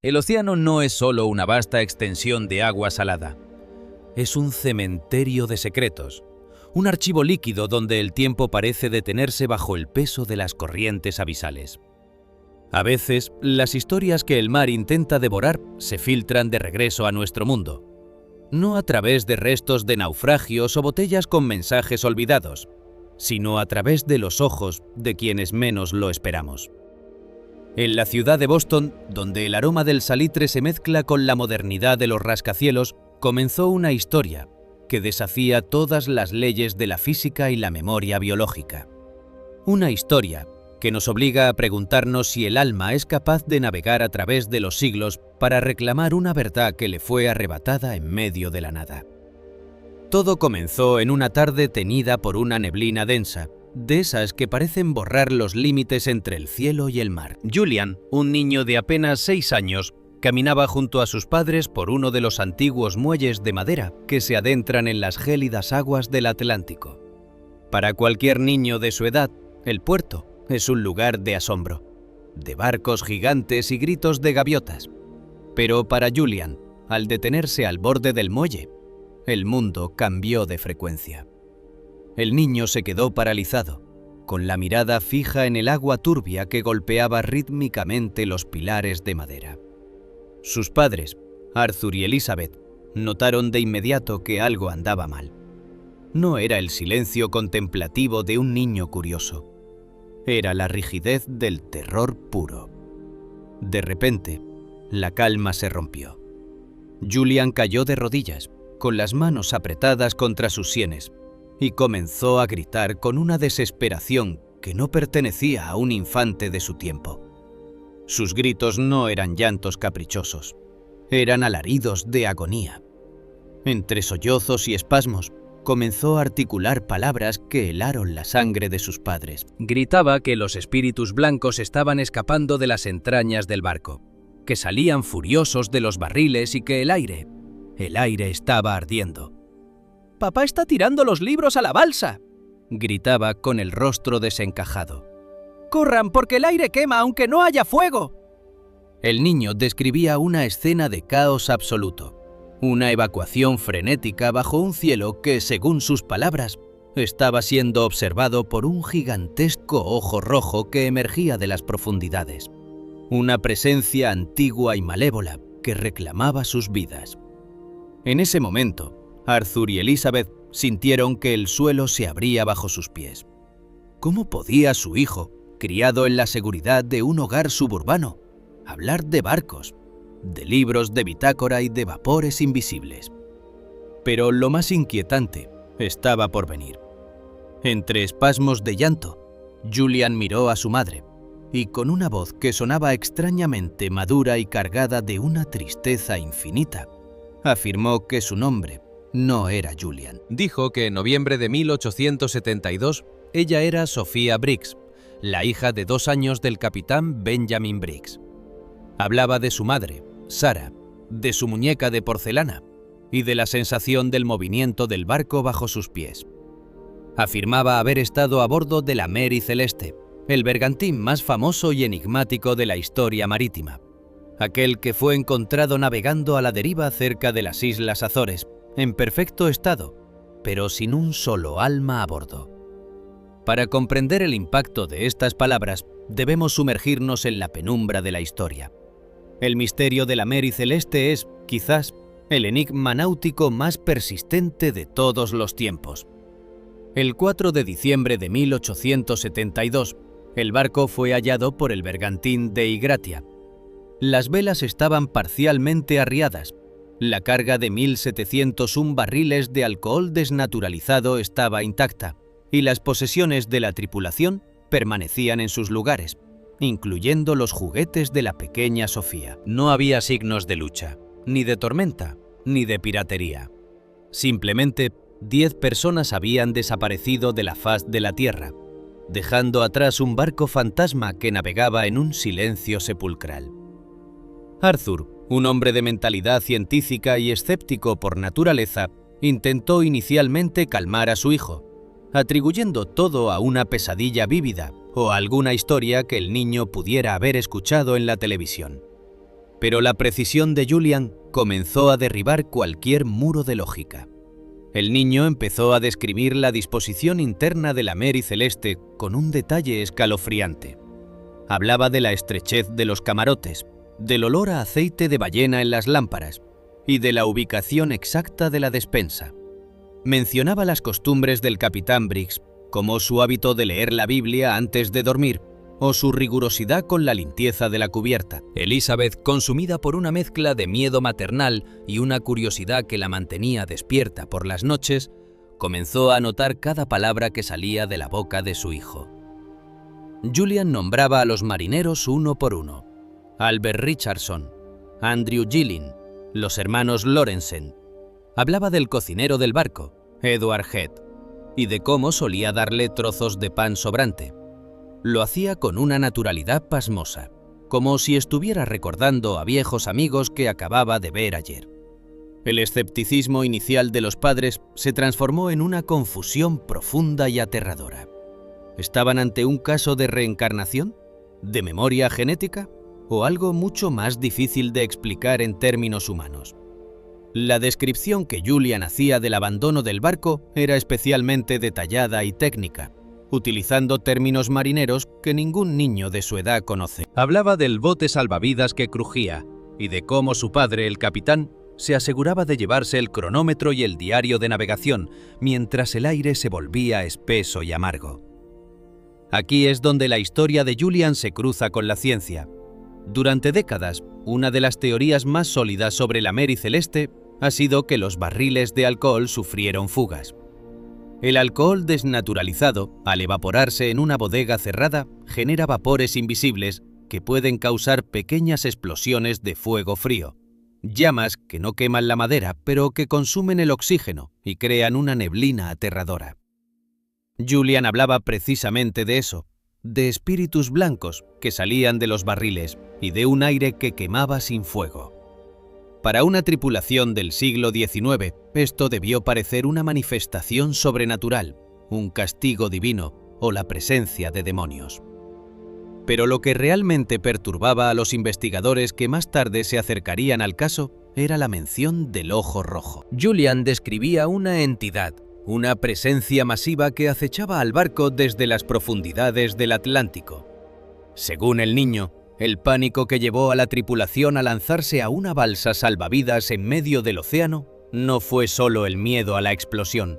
El océano no es solo una vasta extensión de agua salada. Es un cementerio de secretos, un archivo líquido donde el tiempo parece detenerse bajo el peso de las corrientes abisales. A veces, las historias que el mar intenta devorar se filtran de regreso a nuestro mundo, no a través de restos de naufragios o botellas con mensajes olvidados, sino a través de los ojos de quienes menos lo esperamos. En la ciudad de Boston, donde el aroma del salitre se mezcla con la modernidad de los rascacielos, comenzó una historia que desafía todas las leyes de la física y la memoria biológica. Una historia que nos obliga a preguntarnos si el alma es capaz de navegar a través de los siglos para reclamar una verdad que le fue arrebatada en medio de la nada. Todo comenzó en una tarde teñida por una neblina densa, de esas que parecen borrar los límites entre el cielo y el mar. Julian, un niño de apenas 6 años, caminaba junto a sus padres por uno de los antiguos muelles de madera que se adentran en las gélidas aguas del Atlántico. Para cualquier niño de su edad, el puerto es un lugar de asombro, de barcos gigantes y gritos de gaviotas. Pero para Julian, al detenerse al borde del muelle, el mundo cambió de frecuencia. El niño se quedó paralizado, con la mirada fija en el agua turbia que golpeaba rítmicamente los pilares de madera. Sus padres, Arthur y Elizabeth, notaron de inmediato que algo andaba mal. No era el silencio contemplativo de un niño curioso. Era la rigidez del terror puro. De repente, la calma se rompió. Julian cayó de rodillas, con las manos apretadas contra sus sienes, y comenzó a gritar con una desesperación que no pertenecía a un infante de su tiempo. Sus gritos no eran llantos caprichosos, eran alaridos de agonía. Entre sollozos y espasmos, comenzó a articular palabras que helaron la sangre de sus padres. Gritaba que los espíritus blancos estaban escapando de las entrañas del barco, que salían furiosos de los barriles y que el aire estaba ardiendo. «¡Papá está tirando los libros a la balsa!», gritaba con el rostro desencajado. «¡Corran, porque el aire quema aunque no haya fuego!». El niño describía una escena de caos absoluto, una evacuación frenética bajo un cielo que, según sus palabras, estaba siendo observado por un gigantesco ojo rojo que emergía de las profundidades. Una presencia antigua y malévola que reclamaba sus vidas. En ese momento, Arthur y Elizabeth sintieron que el suelo se abría bajo sus pies. ¿Cómo podía su hijo, criado en la seguridad de un hogar suburbano, hablar de barcos, de libros de bitácora y de vapores invisibles? Pero lo más inquietante estaba por venir. Entre espasmos de llanto, Julian miró a su madre y con una voz que sonaba extrañamente madura y cargada de una tristeza infinita, afirmó que su nombre no era Julian. Dijo que en noviembre de 1872 ella era Sophia Briggs, la hija de 2 años del capitán Benjamin Briggs. Hablaba de su madre, Sarah, de su muñeca de porcelana y de la sensación del movimiento del barco bajo sus pies. Afirmaba haber estado a bordo de la Mary Celeste, el bergantín más famoso y enigmático de la historia marítima, aquel que fue encontrado navegando a la deriva cerca de las Islas Azores, en perfecto estado, pero sin un solo alma a bordo. Para comprender el impacto de estas palabras, debemos sumergirnos en la penumbra de la historia. El misterio de la Mary Celeste es, quizás, el enigma náutico más persistente de todos los tiempos. El 4 de diciembre de 1872, el barco fue hallado por el bergantín Dei Gratia. Las velas estaban parcialmente arriadas. La carga de 1.701 barriles de alcohol desnaturalizado estaba intacta y las posesiones de la tripulación permanecían en sus lugares, incluyendo los juguetes de la pequeña Sofía. No había signos de lucha, ni de tormenta, ni de piratería. Simplemente, 10 personas habían desaparecido de la faz de la tierra, dejando atrás un barco fantasma que navegaba en un silencio sepulcral. Arthur, un hombre de mentalidad científica y escéptico por naturaleza, intentó inicialmente calmar a su hijo, atribuyendo todo a una pesadilla vívida o a alguna historia que el niño pudiera haber escuchado en la televisión. Pero la precisión de Julian comenzó a derribar cualquier muro de lógica. El niño empezó a describir la disposición interna de la Mary Celeste con un detalle escalofriante. Hablaba de la estrechez de los camarotes, del olor a aceite de ballena en las lámparas y de la ubicación exacta de la despensa. Mencionaba las costumbres del capitán Briggs, como su hábito de leer la Biblia antes de dormir o su rigurosidad con la limpieza de la cubierta. Elizabeth, consumida por una mezcla de miedo maternal y una curiosidad que la mantenía despierta por las noches, comenzó a notar cada palabra que salía de la boca de su hijo. Julian nombraba a los marineros uno por uno: Albert Richardson, Andrew Gillin, los hermanos Lorenzen. Hablaba del cocinero del barco, Edward Head, y de cómo solía darle trozos de pan sobrante. Lo hacía con una naturalidad pasmosa, como si estuviera recordando a viejos amigos que acababa de ver ayer. El escepticismo inicial de los padres se transformó en una confusión profunda y aterradora. ¿Estaban ante un caso de reencarnación? ¿De memoria genética? ¿O algo mucho más difícil de explicar en términos humanos? La descripción que Julian hacía del abandono del barco era especialmente detallada y técnica, utilizando términos marineros que ningún niño de su edad conoce. Hablaba del bote salvavidas que crujía y de cómo su padre, el capitán, se aseguraba de llevarse el cronómetro y el diario de navegación mientras el aire se volvía espeso y amargo. Aquí es donde la historia de Julian se cruza con la ciencia. Durante décadas, una de las teorías más sólidas sobre la Mary Celeste ha sido que los barriles de alcohol sufrieron fugas. El alcohol desnaturalizado, al evaporarse en una bodega cerrada, genera vapores invisibles que pueden causar pequeñas explosiones de fuego frío, llamas que no queman la madera, pero que consumen el oxígeno y crean una neblina aterradora. Julian hablaba precisamente de eso, de espíritus blancos que salían de los barriles y de un aire que quemaba sin fuego. Para una tripulación del siglo XIX, esto debió parecer una manifestación sobrenatural, un castigo divino o la presencia de demonios. Pero lo que realmente perturbaba a los investigadores que más tarde se acercarían al caso era la mención del ojo rojo. Julian describía una entidad, una presencia masiva que acechaba al barco desde las profundidades del Atlántico. Según el niño, el pánico que llevó a la tripulación a lanzarse a una balsa salvavidas en medio del océano no fue solo el miedo a la explosión,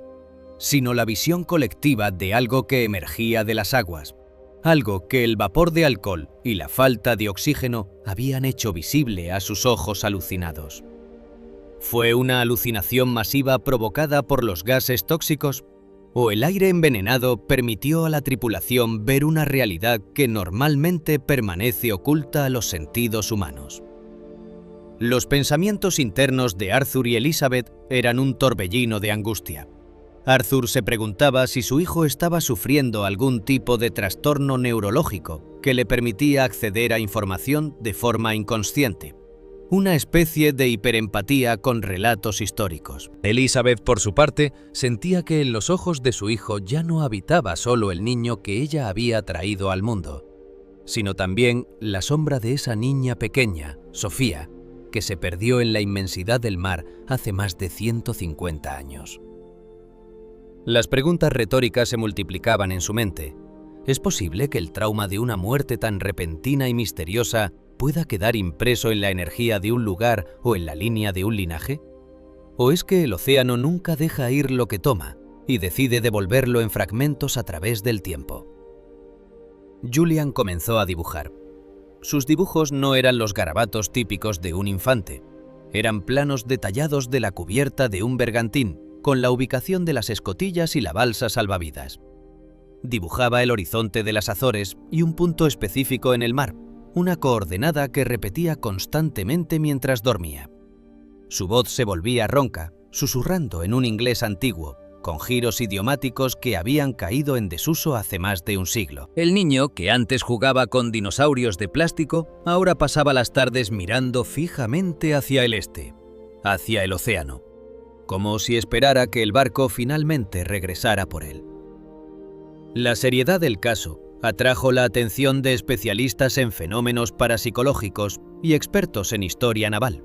sino la visión colectiva de algo que emergía de las aguas, algo que el vapor de alcohol y la falta de oxígeno habían hecho visible a sus ojos alucinados. ¿Fue una alucinación masiva provocada por los gases tóxicos? ¿O el aire envenenado permitió a la tripulación ver una realidad que normalmente permanece oculta a los sentidos humanos? Los pensamientos internos de Arthur y Elizabeth eran un torbellino de angustia. Arthur se preguntaba si su hijo estaba sufriendo algún tipo de trastorno neurológico que le permitía acceder a información de forma inconsciente. Una especie de hiperempatía con relatos históricos. Elizabeth, por su parte, sentía que en los ojos de su hijo ya no habitaba solo el niño que ella había traído al mundo, sino también la sombra de esa niña pequeña, Sofía, que se perdió en la inmensidad del mar hace más de 150 años. Las preguntas retóricas se multiplicaban en su mente. ¿Es posible que el trauma de una muerte tan repentina y misteriosa pueda quedar impreso en la energía de un lugar o en la línea de un linaje? ¿O es que el océano nunca deja ir lo que toma y decide devolverlo en fragmentos a través del tiempo? Julian comenzó a dibujar. Sus dibujos no eran los garabatos típicos de un infante. Eran planos detallados de la cubierta de un bergantín, con la ubicación de las escotillas y la balsa salvavidas. Dibujaba el horizonte de las Azores y un punto específico en el mar, una coordenada que repetía constantemente mientras dormía. Su voz se volvía ronca, susurrando en un inglés antiguo, con giros idiomáticos que habían caído en desuso hace más de un siglo. El niño, que antes jugaba con dinosaurios de plástico, ahora pasaba las tardes mirando fijamente hacia el este, hacia el océano, como si esperara que el barco finalmente regresara por él. La seriedad del caso atrajo la atención de especialistas en fenómenos parapsicológicos y expertos en historia naval.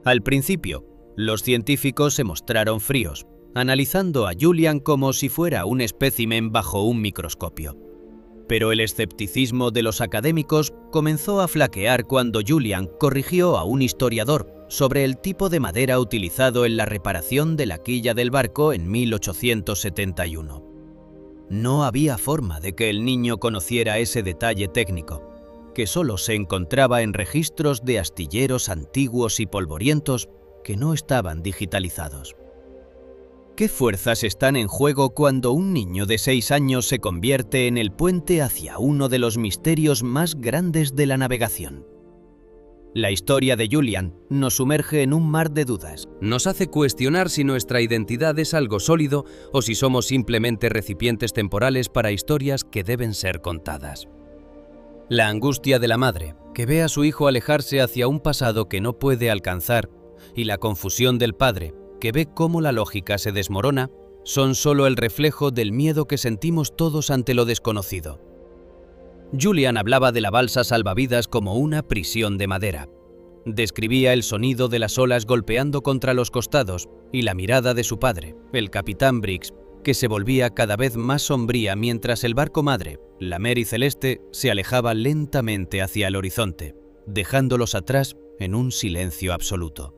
Al principio, los científicos se mostraron fríos, analizando a Julian como si fuera un espécimen bajo un microscopio. Pero el escepticismo de los académicos comenzó a flaquear cuando Julian corrigió a un historiador sobre el tipo de madera utilizado en la reparación de la quilla del barco en 1871. No había forma de que el niño conociera ese detalle técnico, que solo se encontraba en registros de astilleros antiguos y polvorientos que no estaban digitalizados. ¿Qué fuerzas están en juego cuando un niño de 6 años se convierte en el puente hacia uno de los misterios más grandes de la navegación? La historia de Julian nos sumerge en un mar de dudas. Nos hace cuestionar si nuestra identidad es algo sólido o si somos simplemente recipientes temporales para historias que deben ser contadas. La angustia de la madre, que ve a su hijo alejarse hacia un pasado que no puede alcanzar, y la confusión del padre, que ve cómo la lógica se desmorona, son solo el reflejo del miedo que sentimos todos ante lo desconocido. Julian hablaba de la balsa salvavidas como una prisión de madera. Describía el sonido de las olas golpeando contra los costados y la mirada de su padre, el capitán Briggs, que se volvía cada vez más sombría mientras el barco madre, la Mary Celeste, se alejaba lentamente hacia el horizonte, dejándolos atrás en un silencio absoluto.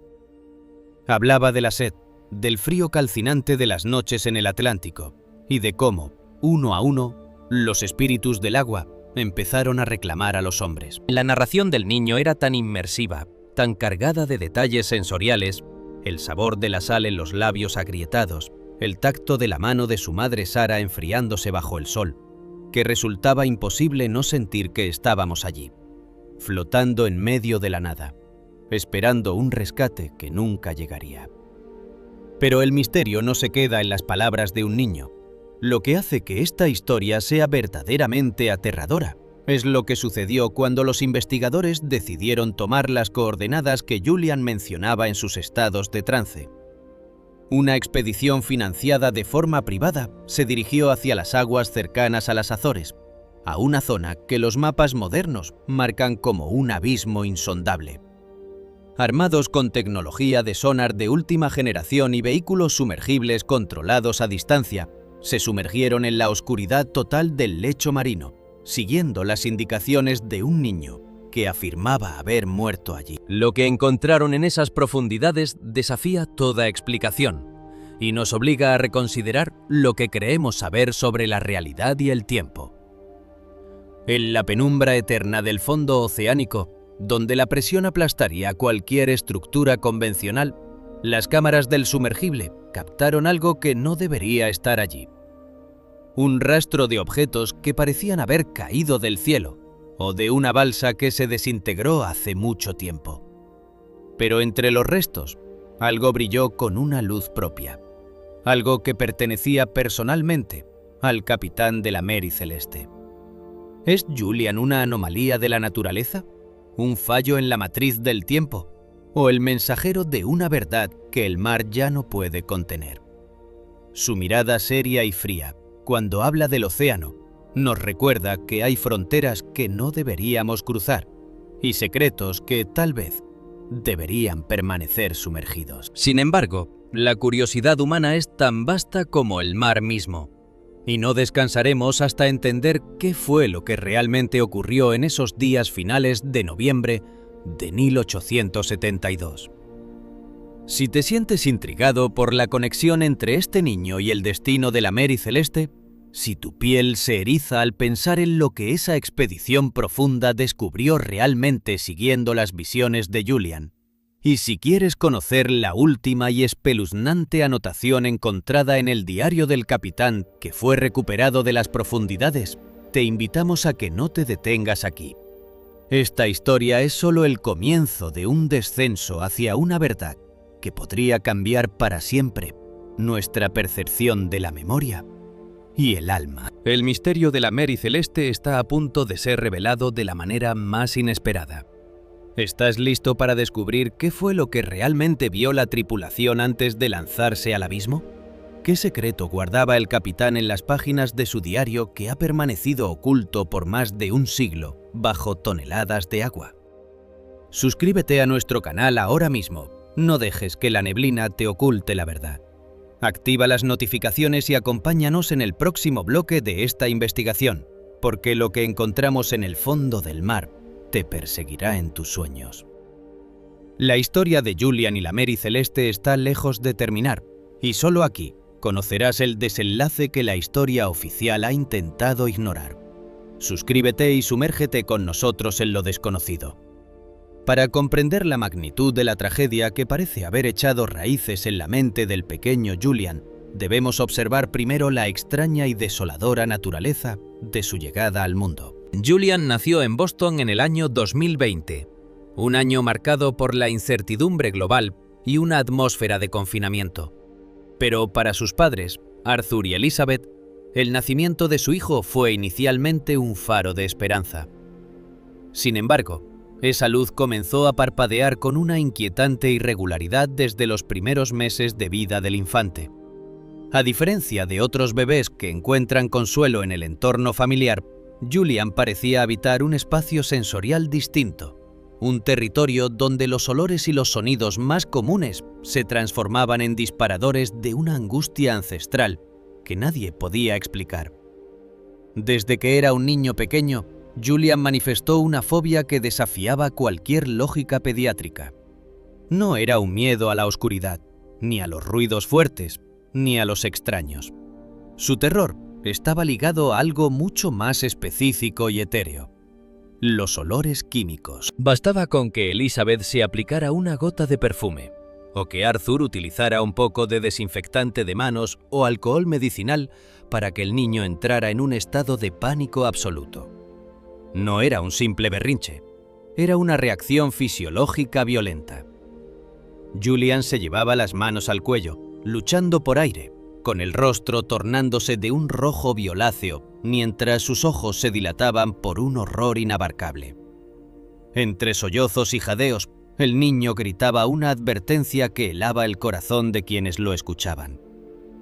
Hablaba de la sed, del frío calcinante de las noches en el Atlántico y de cómo, uno a uno, los espíritus del agua empezaron a reclamar a los hombres. La narración del niño era tan inmersiva, tan cargada de detalles sensoriales, el sabor de la sal en los labios agrietados, el tacto de la mano de su madre Sara enfriándose bajo el sol, que resultaba imposible no sentir que estábamos allí, flotando en medio de la nada, esperando un rescate que nunca llegaría. Pero el misterio no se queda en las palabras de un niño. Lo que hace que esta historia sea verdaderamente aterradora es lo que sucedió cuando los investigadores decidieron tomar las coordenadas que Julian mencionaba en sus estados de trance. Una expedición financiada de forma privada se dirigió hacia las aguas cercanas a las Azores, a una zona que los mapas modernos marcan como un abismo insondable. Armados con tecnología de sonar de última generación y vehículos sumergibles controlados a distancia, se sumergieron en la oscuridad total del lecho marino, siguiendo las indicaciones de un niño que afirmaba haber muerto allí. Lo que encontraron en esas profundidades desafía toda explicación y nos obliga a reconsiderar lo que creemos saber sobre la realidad y el tiempo. En la penumbra eterna del fondo oceánico, donde la presión aplastaría cualquier estructura convencional, las cámaras del sumergible captaron algo que no debería estar allí. Un rastro de objetos que parecían haber caído del cielo o de una balsa que se desintegró hace mucho tiempo. Pero entre los restos, algo brilló con una luz propia, algo que pertenecía personalmente al capitán de la Mary Celeste. ¿Es Julian una anomalía de la naturaleza? ¿Un fallo en la matriz del tiempo? ¿O el mensajero de una verdad que el mar ya no puede contener? Su mirada seria y fría, cuando habla del océano, nos recuerda que hay fronteras que no deberíamos cruzar y secretos que, tal vez, deberían permanecer sumergidos. Sin embargo, la curiosidad humana es tan vasta como el mar mismo, y no descansaremos hasta entender qué fue lo que realmente ocurrió en esos días finales de noviembre de 1872. Si te sientes intrigado por la conexión entre este niño y el destino de la Mary Celeste, si tu piel se eriza al pensar en lo que esa expedición profunda descubrió realmente siguiendo las visiones de Julian, y si quieres conocer la última y espeluznante anotación encontrada en el diario del capitán que fue recuperado de las profundidades, te invitamos a que no te detengas aquí. Esta historia es solo el comienzo de un descenso hacia una verdad que podría cambiar para siempre nuestra percepción de la memoria y el alma. El misterio de la Mary Celeste está a punto de ser revelado de la manera más inesperada. ¿Estás listo para descubrir qué fue lo que realmente vio la tripulación antes de lanzarse al abismo? ¿Qué secreto guardaba el capitán en las páginas de su diario que ha permanecido oculto por más de un siglo bajo toneladas de agua? Suscríbete a nuestro canal ahora mismo. No dejes que la neblina te oculte la verdad. Activa las notificaciones y acompáñanos en el próximo bloque de esta investigación, porque lo que encontramos en el fondo del mar te perseguirá en tus sueños. La historia de Julian y la Mary Celeste está lejos de terminar, y solo aquí conocerás el desenlace que la historia oficial ha intentado ignorar. Suscríbete y sumérgete con nosotros en lo desconocido. Para comprender la magnitud de la tragedia que parece haber echado raíces en la mente del pequeño Julian, debemos observar primero la extraña y desoladora naturaleza de su llegada al mundo. Julian nació en Boston en el año 2020, un año marcado por la incertidumbre global y una atmósfera de confinamiento. Pero para sus padres, Arthur y Elizabeth, el nacimiento de su hijo fue inicialmente un faro de esperanza. Sin embargo, esa luz comenzó a parpadear con una inquietante irregularidad desde los primeros meses de vida del infante. A diferencia de otros bebés que encuentran consuelo en el entorno familiar, Julian parecía habitar un espacio sensorial distinto, un territorio donde los olores y los sonidos más comunes se transformaban en disparadores de una angustia ancestral que nadie podía explicar. Desde que era un niño pequeño, Julian manifestó una fobia que desafiaba cualquier lógica pediátrica. No era un miedo a la oscuridad, ni a los ruidos fuertes, ni a los extraños. Su terror estaba ligado a algo mucho más específico y etéreo: los olores químicos. Bastaba con que Elizabeth se aplicara una gota de perfume, o que Arthur utilizara un poco de desinfectante de manos o alcohol medicinal para que el niño entrara en un estado de pánico absoluto. No era un simple berrinche, era una reacción fisiológica violenta. Julian se llevaba las manos al cuello, luchando por aire, con el rostro tornándose de un rojo violáceo, mientras sus ojos se dilataban por un horror inabarcable. Entre sollozos y jadeos, el niño gritaba una advertencia que helaba el corazón de quienes lo escuchaban.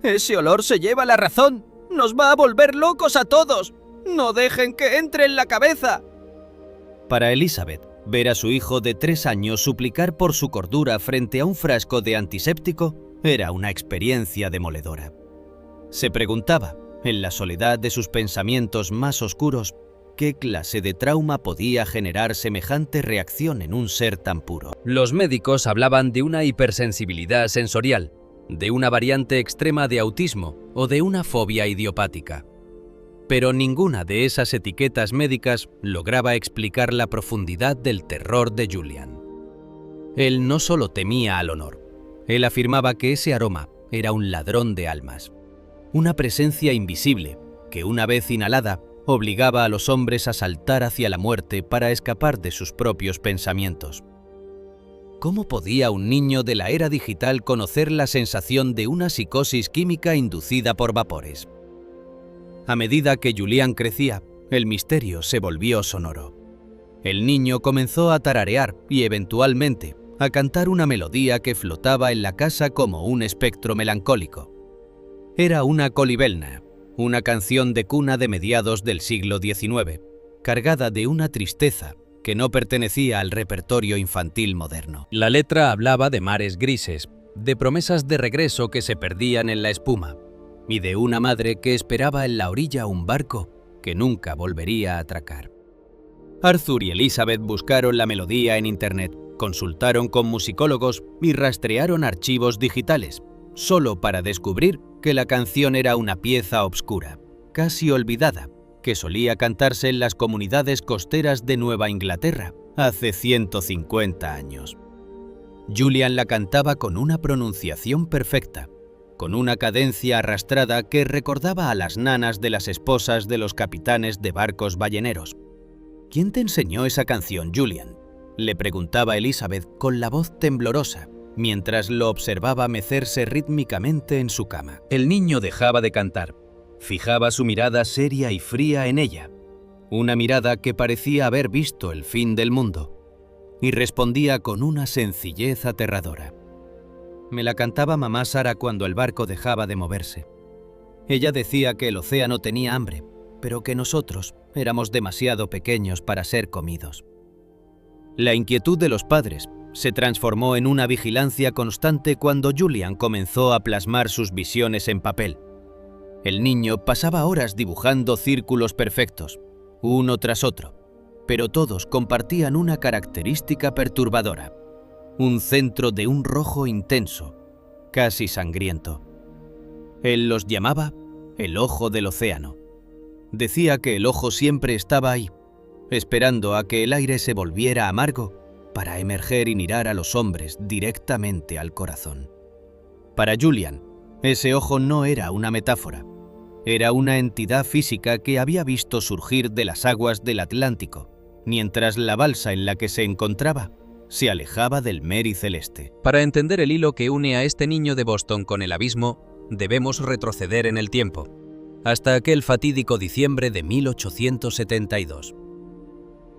¡Ese olor se lleva la razón! ¡Nos va a volver locos a todos! ¡No dejen que entre en la cabeza! Para Elizabeth, ver a su hijo de 3 años suplicar por su cordura frente a un frasco de antiséptico era una experiencia demoledora. Se preguntaba, en la soledad de sus pensamientos más oscuros, qué clase de trauma podía generar semejante reacción en un ser tan puro. Los médicos hablaban de una hipersensibilidad sensorial, de una variante extrema de autismo o de una fobia idiopática. Pero ninguna de esas etiquetas médicas lograba explicar la profundidad del terror de Julian. Él no solo temía al honor, él afirmaba que ese aroma era un ladrón de almas, una presencia invisible que, una vez inhalada, obligaba a los hombres a saltar hacia la muerte para escapar de sus propios pensamientos. ¿Cómo podía un niño de la era digital conocer la sensación de una psicosis química inducida por vapores? A medida que Julian crecía, el misterio se volvió sonoro. El niño comenzó a tararear y, eventualmente, a cantar una melodía que flotaba en la casa como un espectro melancólico. Era una kolibelna, una canción de cuna de mediados del siglo XIX, cargada de una tristeza que no pertenecía al repertorio infantil moderno. La letra hablaba de mares grises, de promesas de regreso que se perdían en la espuma, y de una madre que esperaba en la orilla un barco que nunca volvería a atracar. Arthur y Elizabeth buscaron la melodía en Internet, consultaron con musicólogos y rastrearon archivos digitales, solo para descubrir que la canción era una pieza obscura, casi olvidada, que solía cantarse en las comunidades costeras de Nueva Inglaterra hace 150 años. Julian la cantaba con una pronunciación perfecta, con una cadencia arrastrada que recordaba a las nanas de las esposas de los capitanes de barcos balleneros. ¿Quién te enseñó esa canción, Julian?, le preguntaba Elizabeth con la voz temblorosa, mientras lo observaba mecerse rítmicamente en su cama. El niño dejaba de cantar. Fijaba su mirada seria y fría en ella, una mirada que parecía haber visto el fin del mundo, y respondía con una sencillez aterradora. Me la cantaba mamá Sara cuando el barco dejaba de moverse. Ella decía que el océano tenía hambre, pero que nosotros éramos demasiado pequeños para ser comidos. La inquietud de los padres se transformó en una vigilancia constante cuando Julian comenzó a plasmar sus visiones en papel. El niño pasaba horas dibujando círculos perfectos, uno tras otro, pero todos compartían una característica perturbadora: un centro de un rojo intenso, casi sangriento. Él los llamaba el ojo del océano. Decía que el ojo siempre estaba ahí, esperando a que el aire se volviera amargo para emerger y mirar a los hombres directamente al corazón. Para Julian, ese ojo no era una metáfora, era una entidad física que había visto surgir de las aguas del Atlántico, mientras la balsa en la que se encontraba se alejaba del Mary Celeste. Para entender el hilo que une a este niño de Boston con el abismo, debemos retroceder en el tiempo, hasta aquel fatídico diciembre de 1872.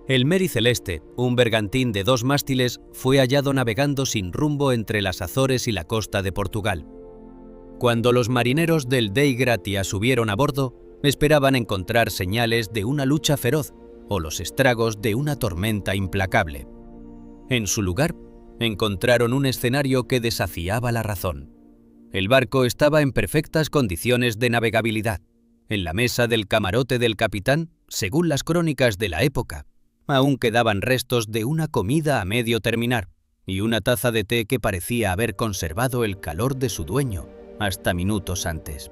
El Mary Celeste, un bergantín de 2 mástiles, fue hallado navegando sin rumbo entre las Azores y la costa de Portugal. Cuando los marineros del Dei Gratia subieron a bordo, esperaban encontrar señales de una lucha feroz o los estragos de una tormenta implacable. En su lugar, encontraron un escenario que desafiaba la razón. El barco estaba en perfectas condiciones de navegabilidad. En la mesa del camarote del capitán, según las crónicas de la época, aún quedaban restos de una comida a medio terminar y una taza de té que parecía haber conservado el calor de su dueño hasta minutos antes.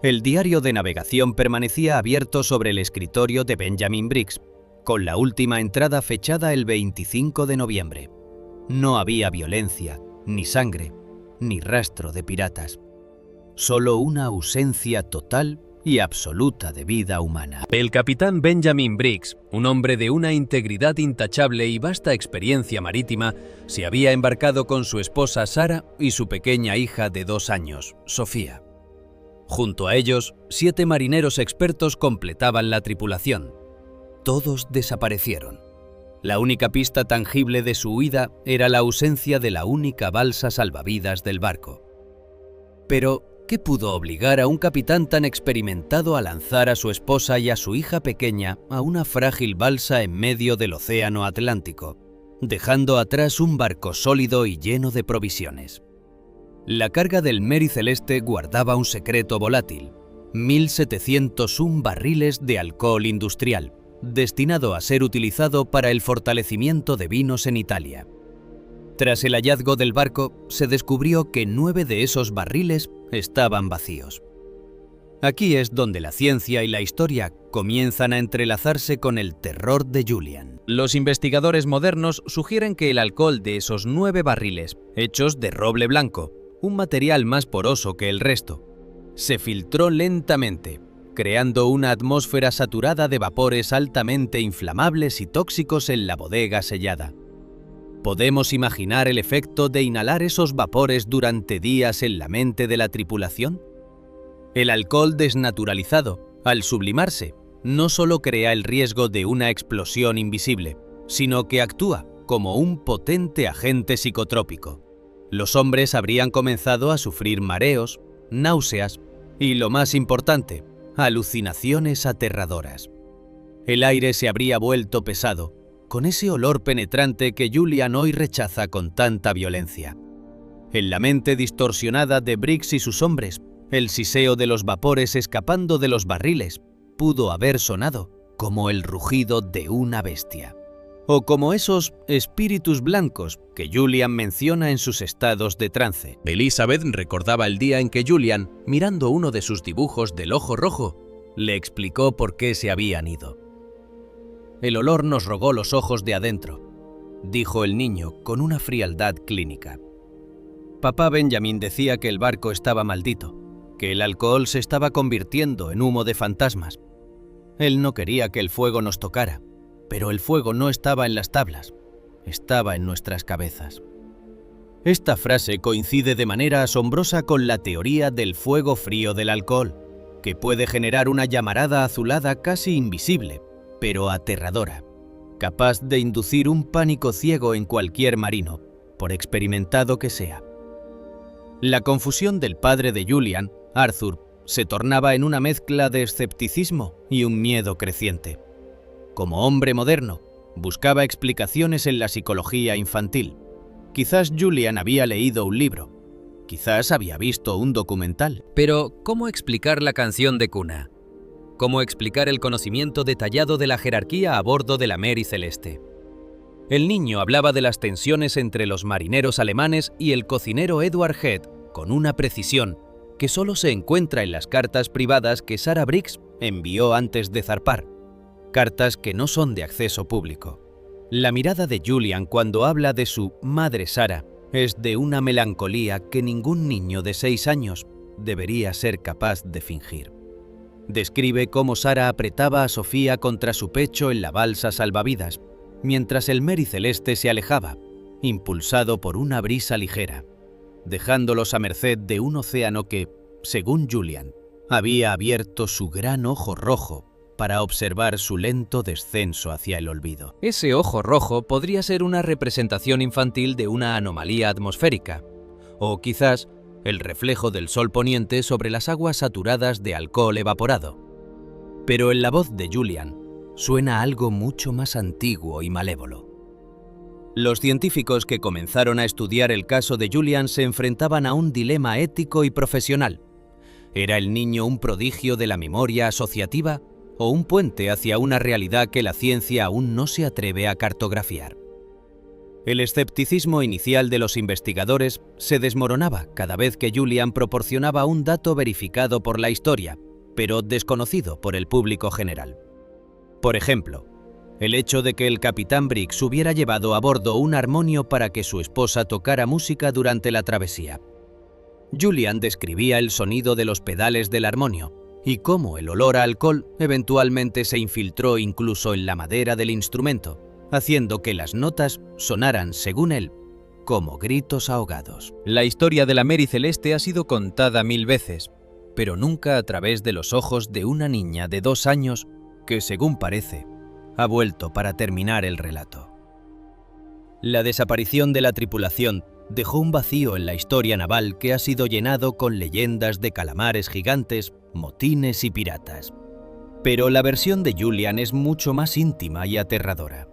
El diario de navegación permanecía abierto sobre el escritorio de Benjamin Briggs, con la última entrada fechada el 25 de noviembre. No había violencia, ni sangre, ni rastro de piratas. Solo una ausencia total y absoluta de vida humana. El capitán Benjamin Briggs, un hombre de una integridad intachable y vasta experiencia marítima, se había embarcado con su esposa Sara y su pequeña hija de 2 años, Sofía. Junto a ellos, 7 marineros expertos completaban la tripulación. Todos desaparecieron. La única pista tangible de su huida era la ausencia de la única balsa salvavidas del barco. Pero, ¿qué pudo obligar a un capitán tan experimentado a lanzar a su esposa y a su hija pequeña a una frágil balsa en medio del océano Atlántico, dejando atrás un barco sólido y lleno de provisiones? La carga del Mary Celeste guardaba un secreto volátil: 1.701 barriles de alcohol industrial, destinado a ser utilizado para el fortalecimiento de vinos en Italia. Tras el hallazgo del barco, se descubrió que 9 de esos barriles estaban vacíos. Aquí es donde la ciencia y la historia comienzan a entrelazarse con el terror de Julian. Los investigadores modernos sugieren que el alcohol de esos 9 barriles, hechos de roble blanco, un material más poroso que el resto, se filtró lentamente, creando una atmósfera saturada de vapores altamente inflamables y tóxicos en la bodega sellada. ¿Podemos imaginar el efecto de inhalar esos vapores durante días en la mente de la tripulación? El alcohol desnaturalizado, al sublimarse, no solo crea el riesgo de una explosión invisible, sino que actúa como un potente agente psicotrópico. Los hombres habrían comenzado a sufrir mareos, náuseas y, lo más importante, alucinaciones aterradoras. El aire se habría vuelto pesado, con ese olor penetrante que Julian hoy rechaza con tanta violencia. En la mente distorsionada de Briggs y sus hombres, el siseo de los vapores escapando de los barriles pudo haber sonado como el rugido de una bestia, o como esos espíritus blancos que Julian menciona en sus estados de trance. Elizabeth recordaba el día en que Julian, mirando uno de sus dibujos del ojo rojo, le explicó por qué se habían ido. «El olor nos rogó los ojos de adentro», dijo el niño con una frialdad clínica. Papá Benjamin decía que el barco estaba maldito, que el alcohol se estaba convirtiendo en humo de fantasmas. Él no quería que el fuego nos tocara, pero el fuego no estaba en las tablas, estaba en nuestras cabezas. Esta frase coincide de manera asombrosa con la teoría del fuego frío del alcohol, que puede generar una llamarada azulada casi invisible, pero aterradora, capaz de inducir un pánico ciego en cualquier marino, por experimentado que sea. La confusión del padre de Julian, Arthur, se tornaba en una mezcla de escepticismo y un miedo creciente. Como hombre moderno, Buscaba explicaciones en la psicología infantil. Quizás Julian había leído un libro. Quizás había visto un documental. Pero, ¿cómo explicar la canción de cuna? ¿Cómo explicar el conocimiento detallado de la jerarquía a bordo de la Mary Celeste? El niño hablaba de las tensiones entre los marineros alemanes y el cocinero Edward Head con una precisión que solo se encuentra en las cartas privadas que Sarah Briggs envió antes de zarpar. Cartas que no son de acceso público. La mirada de Julian cuando habla de su madre Sarah es de una melancolía que ningún niño de 6 años debería ser capaz de fingir. Describe cómo Sarah apretaba a Sofía contra su pecho en la balsa salvavidas, mientras el Mary Celeste se alejaba, impulsado por una brisa ligera, dejándolos a merced de un océano que, según Julian, había abierto su gran ojo rojo para observar su lento descenso hacia el olvido. Ese ojo rojo podría ser una representación infantil de una anomalía atmosférica, o quizás el reflejo del sol poniente sobre las aguas saturadas de alcohol evaporado. Pero en la voz de Julian suena algo mucho más antiguo y malévolo. Los científicos que comenzaron a estudiar el caso de Julian se enfrentaban a un dilema ético y profesional. ¿Era el niño un prodigio de la memoria asociativa o un puente hacia una realidad que la ciencia aún no se atreve a cartografiar? El escepticismo inicial de los investigadores se desmoronaba cada vez que Julian proporcionaba un dato verificado por la historia, pero desconocido por el público general. Por ejemplo, el hecho de que el capitán Briggs hubiera llevado a bordo un armonio para que su esposa tocara música durante la travesía. Julian describía el sonido de los pedales del armonio y cómo el olor a alcohol eventualmente se infiltró incluso en la madera del instrumento, haciendo que las notas sonaran, según él, como gritos ahogados. La historia de la Mary Celeste ha sido contada 1000 veces, pero nunca a través de los ojos de una niña de 2 años que, según parece, ha vuelto para terminar el relato. La desaparición de la tripulación dejó un vacío en la historia naval que ha sido llenado con leyendas de calamares gigantes, motines y piratas. Pero la versión de Julian es mucho más íntima y aterradora.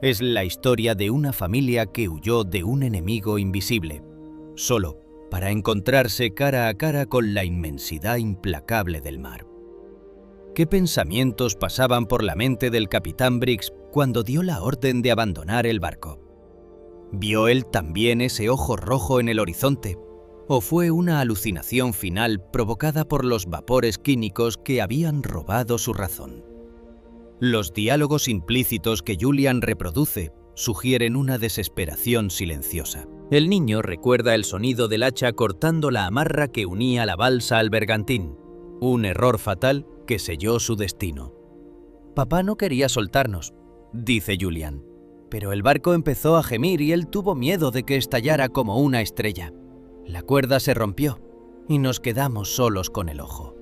Es la historia de una familia que huyó de un enemigo invisible, solo para encontrarse cara a cara con la inmensidad implacable del mar. ¿Qué pensamientos pasaban por la mente del capitán Briggs cuando dio la orden de abandonar el barco? ¿Vio él también ese ojo rojo en el horizonte? ¿O fue una alucinación final provocada por los vapores químicos que habían robado su razón? Los diálogos implícitos que Julian reproduce sugieren una desesperación silenciosa. El niño recuerda el sonido del hacha cortando la amarra que unía la balsa al bergantín, un error fatal que selló su destino. «Papá no quería soltarnos», dice Julian, pero el barco empezó a gemir y él tuvo miedo de que estallara como una estrella. La cuerda se rompió y nos quedamos solos con el ojo.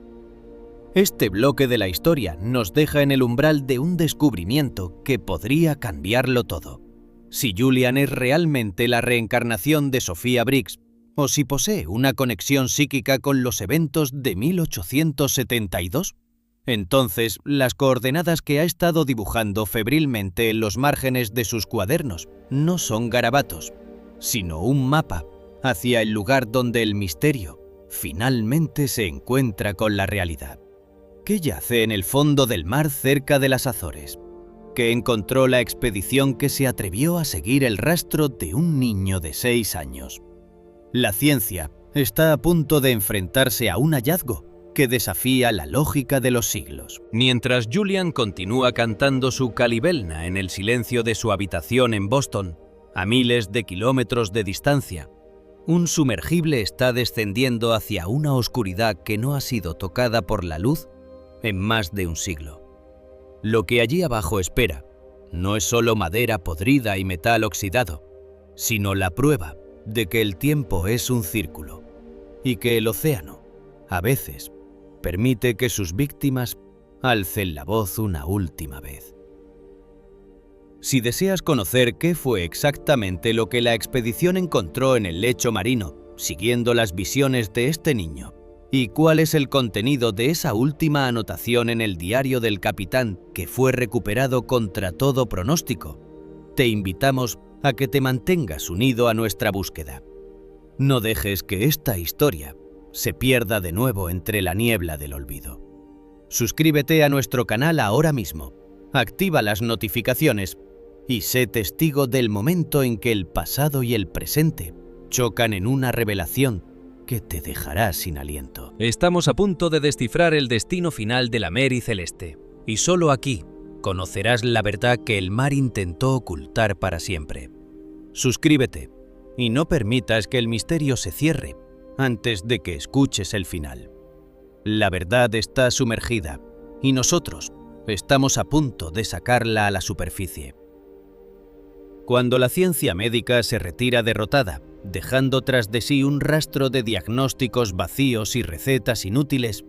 Este bloque de la historia nos deja en el umbral de un descubrimiento que podría cambiarlo todo. Si Julian es realmente la reencarnación de Sofía Briggs, o si posee una conexión psíquica con los eventos de 1872, entonces las coordenadas que ha estado dibujando febrilmente en los márgenes de sus cuadernos no son garabatos, sino un mapa hacia el lugar donde el misterio finalmente se encuentra con la realidad. ¿Qué yace en el fondo del mar cerca de las Azores? ¿Qué encontró la expedición que se atrevió a seguir el rastro de un niño de 6 años? La ciencia está a punto de enfrentarse a un hallazgo que desafía la lógica de los siglos. Mientras Julian continúa cantando su Calibelna en el silencio de su habitación en Boston, a miles de kilómetros de distancia, un sumergible está descendiendo hacia una oscuridad que no ha sido tocada por la luz en más de un siglo. Lo que allí abajo espera no es solo madera podrida y metal oxidado, sino la prueba de que el tiempo es un círculo y que el océano, a veces, permite que sus víctimas alcen la voz una última vez. Si deseas conocer qué fue exactamente lo que la expedición encontró en el lecho marino, siguiendo las visiones de este niño, ¿Y cuál es el contenido de esa última anotación en el diario del capitán que fue recuperado contra todo pronóstico? Te invitamos a que te mantengas unido a nuestra búsqueda. No dejes que esta historia se pierda de nuevo entre la niebla del olvido. Suscríbete a nuestro canal ahora mismo, activa las notificaciones y sé testigo del momento en que el pasado y el presente chocan en una revelación que te dejará sin aliento. Estamos a punto de descifrar el destino final de la Mary Celeste, y solo aquí conocerás la verdad que el mar intentó ocultar para siempre. Suscríbete y no permitas que el misterio se cierre antes de que escuches el final. La verdad está sumergida y nosotros estamos a punto de sacarla a la superficie. Cuando la ciencia médica se retira derrotada, dejando tras de sí un rastro de diagnósticos vacíos y recetas inútiles,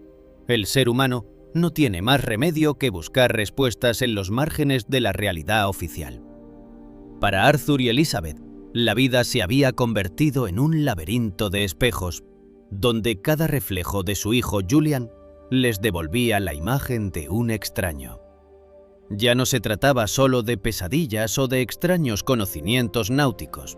el ser humano no tiene más remedio que buscar respuestas en los márgenes de la realidad oficial. Para Arthur y Elizabeth, la vida se había convertido en un laberinto de espejos, donde cada reflejo de su hijo Julian les devolvía la imagen de un extraño. Ya no se trataba solo de pesadillas o de extraños conocimientos náuticos.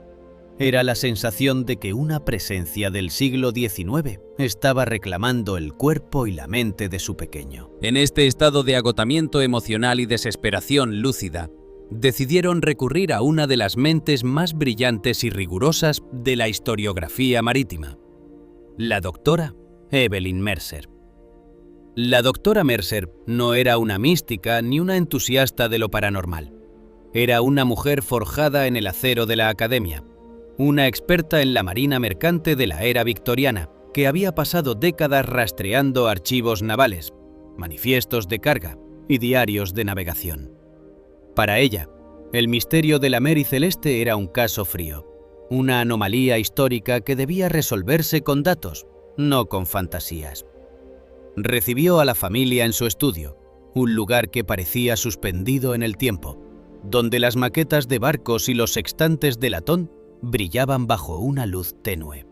Era la sensación de que una presencia del siglo XIX estaba reclamando el cuerpo y la mente de su pequeño. En este estado de agotamiento emocional y desesperación lúcida, decidieron recurrir a una de las mentes más brillantes y rigurosas de la historiografía marítima, la doctora Evelyn Mercer. La doctora Mercer no era una mística ni una entusiasta de lo paranormal. Era una mujer forjada en el acero de la academia, una experta en la marina mercante de la era victoriana, que había pasado décadas rastreando archivos navales, manifiestos de carga y diarios de navegación. Para ella, el misterio de la Mary Celeste era un caso frío, una anomalía histórica que debía resolverse con datos, no con fantasías. Recibió a la familia en su estudio, un lugar que parecía suspendido en el tiempo, donde las maquetas de barcos y los sextantes de latón brillaban bajo una luz tenue.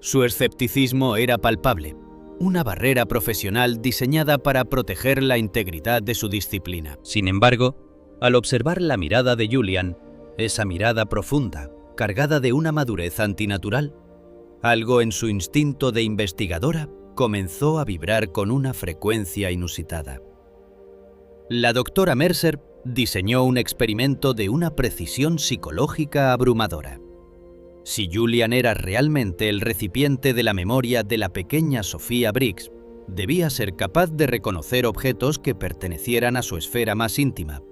Su escepticismo era palpable, una barrera profesional diseñada para proteger la integridad de su disciplina. Sin embargo, al observar la mirada de Julian, esa mirada profunda, cargada de una madurez antinatural, algo en su instinto de investigadora comenzó a vibrar con una frecuencia inusitada. La doctora Mercer diseñó un experimento de una precisión psicológica abrumadora. Si Julian era realmente el recipiente de la memoria de la pequeña Sophia Briggs, debía ser capaz de reconocer objetos que pertenecieran a su esfera más íntima,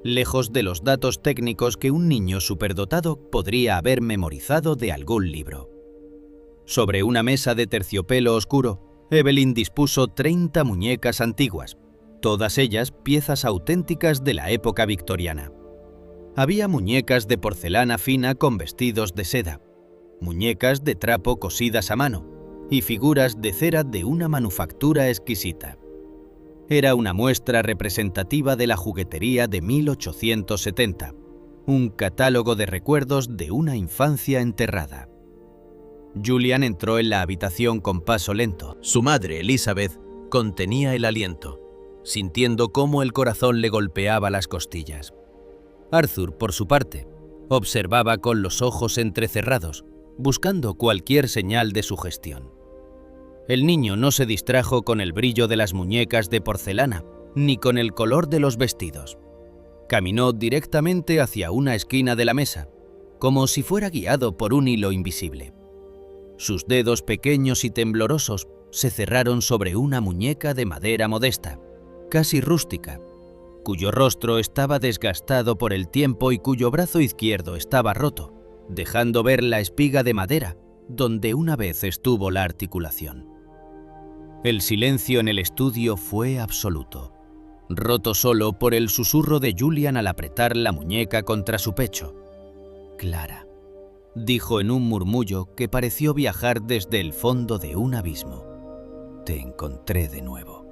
lejos de los datos técnicos que un niño superdotado podría haber memorizado de algún libro. Sobre una mesa de terciopelo oscuro, Evelyn dispuso 30 muñecas antiguas, todas ellas piezas auténticas de la época victoriana. Había muñecas de porcelana fina con vestidos de seda, muñecas de trapo cosidas a mano y figuras de cera de una manufactura exquisita. Era una muestra representativa de la juguetería de 1870, un catálogo de recuerdos de una infancia enterrada. Julian entró en la habitación con paso lento. Su madre, Elizabeth, contenía el aliento, sintiendo cómo el corazón le golpeaba las costillas. Arthur, por su parte, observaba con los ojos entrecerrados, buscando cualquier señal de sugestión. El niño no se distrajo con el brillo de las muñecas de porcelana, ni con el color de los vestidos. Caminó directamente hacia una esquina de la mesa, como si fuera guiado por un hilo invisible. Sus dedos pequeños y temblorosos se cerraron sobre una muñeca de madera modesta, casi rústica, cuyo rostro estaba desgastado por el tiempo y cuyo brazo izquierdo estaba roto, dejando ver la espiga de madera donde una vez estuvo la articulación. El silencio en el estudio fue absoluto, roto solo por el susurro de Julian al apretar la muñeca contra su pecho. «Clara», dijo en un murmullo que pareció viajar desde el fondo de un abismo. «Te encontré de nuevo».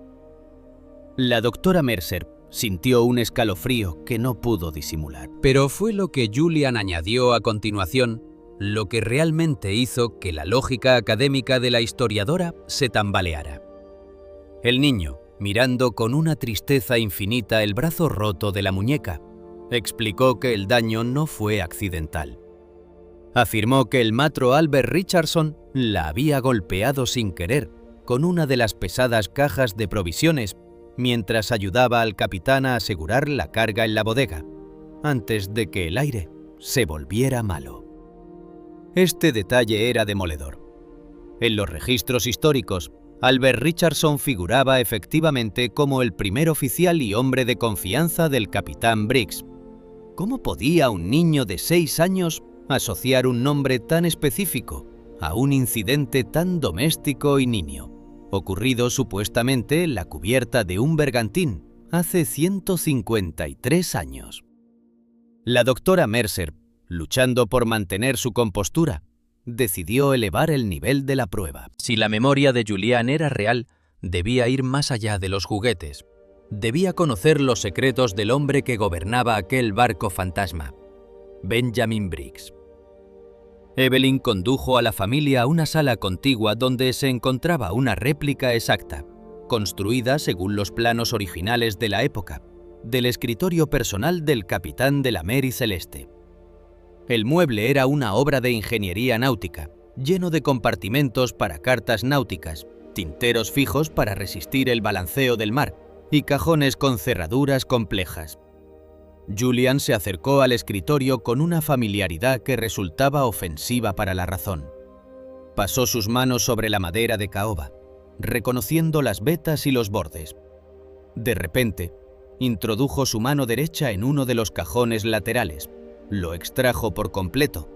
La doctora Mercer sintió un escalofrío que no pudo disimular. Pero fue lo que Julian añadió a continuación lo que realmente hizo que la lógica académica de la historiadora se tambaleara. El niño, mirando con una tristeza infinita el brazo roto de la muñeca, explicó que el daño no fue accidental. Afirmó que el matro Albert Richardson la había golpeado sin querer con una de las pesadas cajas de provisiones mientras ayudaba al capitán a asegurar la carga en la bodega, antes de que el aire se volviera malo. Este detalle era demoledor. En los registros históricos, Albert Richardson figuraba efectivamente como el primer oficial y hombre de confianza del capitán Briggs. ¿Cómo podía un niño de 6 años asociar un nombre tan específico a un incidente tan doméstico y nimio, ocurrido supuestamente en la cubierta de un bergantín hace 153 años? La doctora Mercer, luchando por mantener su compostura, decidió elevar el nivel de la prueba. Si la memoria de Julian era real, debía ir más allá de los juguetes. Debía conocer los secretos del hombre que gobernaba aquel barco fantasma, Benjamin Briggs. Evelyn condujo a la familia a una sala contigua donde se encontraba una réplica exacta, construida según los planos originales de la época, del escritorio personal del capitán de la Mary Celeste. El mueble era una obra de ingeniería náutica, lleno de compartimentos para cartas náuticas, tinteros fijos para resistir el balanceo del mar y cajones con cerraduras complejas. Julian se acercó al escritorio con una familiaridad que resultaba ofensiva para la razón. Pasó sus manos sobre la madera de caoba, reconociendo las vetas y los bordes. De repente, introdujo su mano derecha en uno de los cajones laterales, lo extrajo por completo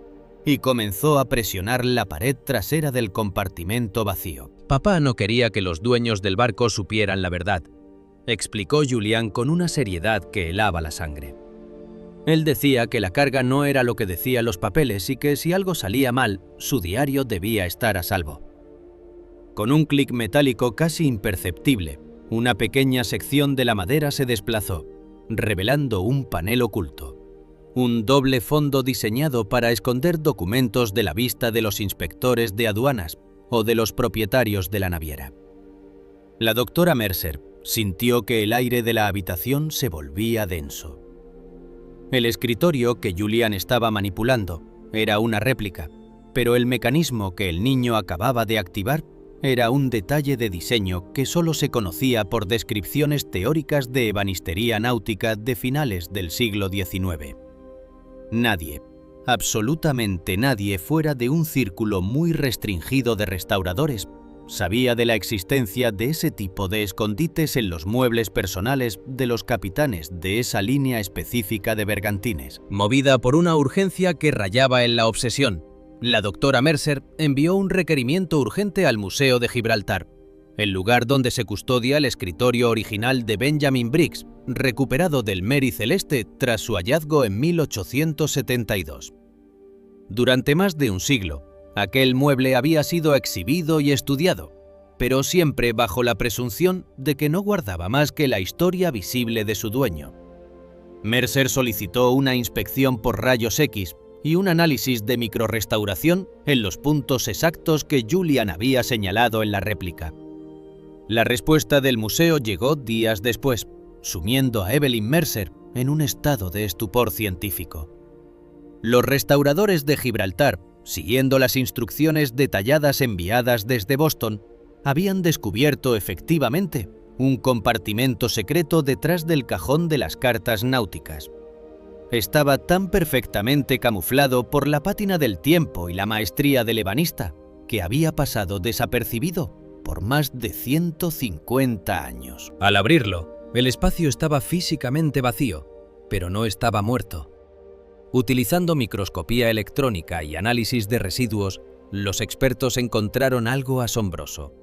y comenzó a presionar la pared trasera del compartimento vacío. Papá no quería que los dueños del barco supieran la verdad, explicó Julian con una seriedad que helaba la sangre. Él decía que la carga no era lo que decían los papeles y que si algo salía mal, su diario debía estar a salvo. Con un clic metálico casi imperceptible, una pequeña sección de la madera se desplazó, revelando un panel oculto. Un doble fondo diseñado para esconder documentos de la vista de los inspectores de aduanas o de los propietarios de la naviera. La doctora Mercer sintió que el aire de la habitación se volvía denso. El escritorio que Julian estaba manipulando era una réplica, pero el mecanismo que el niño acababa de activar era un detalle de diseño que solo se conocía por descripciones teóricas de ebanistería náutica de finales del siglo XIX. Nadie, absolutamente nadie fuera de un círculo muy restringido de restauradores, sabía de la existencia de ese tipo de escondites en los muebles personales de los capitanes de esa línea específica de bergantines. Movida por una urgencia que rayaba en la obsesión, la doctora Mercer envió un requerimiento urgente al Museo de Gibraltar, el lugar donde se custodia el escritorio original de Benjamin Briggs, recuperado del Mary Celeste tras su hallazgo en 1872. Durante más de un siglo, aquel mueble había sido exhibido y estudiado, pero siempre bajo la presunción de que no guardaba más que la historia visible de su dueño. Mercer solicitó una inspección por rayos X y un análisis de microrestauración en los puntos exactos que Julian había señalado en la réplica. La respuesta del museo llegó días después, sumiendo a Evelyn Mercer en un estado de estupor científico. Los restauradores de Gibraltar, siguiendo las instrucciones detalladas enviadas desde Boston, habían descubierto efectivamente un compartimento secreto detrás del cajón de las cartas náuticas. Estaba tan perfectamente camuflado por la pátina del tiempo y la maestría del ebanista que había pasado desapercibido por más de 150 años. Al abrirlo, el espacio estaba físicamente vacío, pero no estaba muerto. Utilizando microscopía electrónica y análisis de residuos, los expertos encontraron algo asombroso: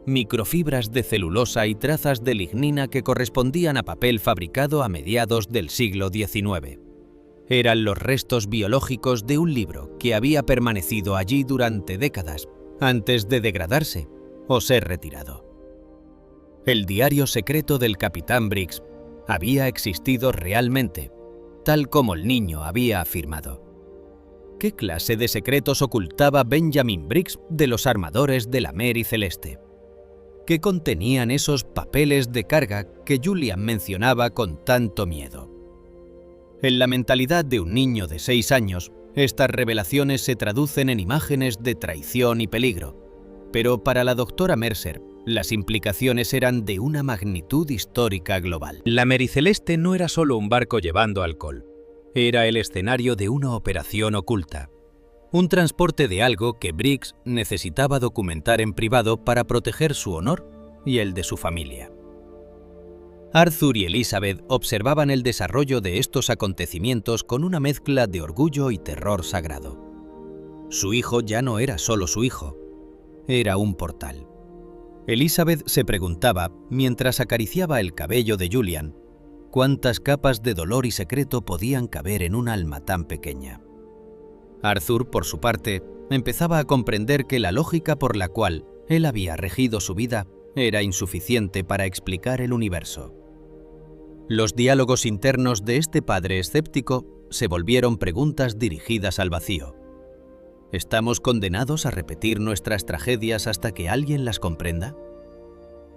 microfibras de celulosa y trazas de lignina que correspondían a papel fabricado a mediados del siglo XIX. Eran los restos biológicos de un libro que había permanecido allí durante décadas antes de degradarse o ser retirado. El diario secreto del capitán Briggs había existido realmente, tal como el niño había afirmado. ¿Qué clase de secretos ocultaba Benjamin Briggs de los armadores de la Mary Celeste? ¿Qué contenían esos papeles de carga que Julian mencionaba con tanto miedo? En la mentalidad de un niño de 6 años, estas revelaciones se traducen en imágenes de traición y peligro, pero para la doctora Mercer, las implicaciones eran de una magnitud histórica global. La Mary Celeste no era solo un barco llevando alcohol, era el escenario de una operación oculta. Un transporte de algo que Briggs necesitaba documentar en privado para proteger su honor y el de su familia. Arthur y Elizabeth observaban el desarrollo de estos acontecimientos con una mezcla de orgullo y terror sagrado. Su hijo ya no era solo su hijo, era un portal. Elizabeth se preguntaba, mientras acariciaba el cabello de Julian, cuántas capas de dolor y secreto podían caber en un alma tan pequeña. Arthur, por su parte, empezaba a comprender que la lógica por la cual él había regido su vida era insuficiente para explicar el universo. Los diálogos internos de este padre escéptico se volvieron preguntas dirigidas al vacío. ¿Estamos condenados a repetir nuestras tragedias hasta que alguien las comprenda?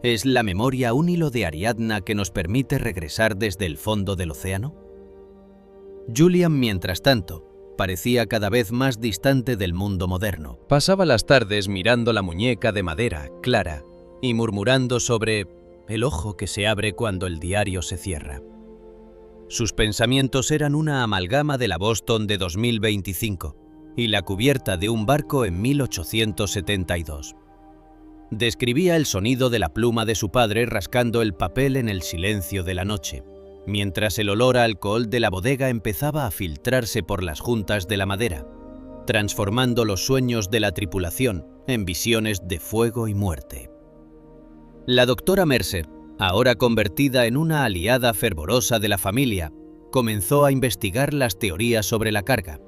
¿Es la memoria un hilo de Ariadna que nos permite regresar desde el fondo del océano? Julian, mientras tanto, parecía cada vez más distante del mundo moderno. Pasaba las tardes mirando la muñeca de madera, Clara, y murmurando sobre el ojo que se abre cuando el diario se cierra. Sus pensamientos eran una amalgama de la Boston de 2025 y la cubierta de un barco en 1872. Describía el sonido de la pluma de su padre rascando el papel en el silencio de la noche, mientras el olor a alcohol de la bodega empezaba a filtrarse por las juntas de la madera, transformando los sueños de la tripulación en visiones de fuego y muerte. La doctora Mercer, ahora convertida en una aliada fervorosa de la familia, comenzó a investigar las teorías sobre la carga.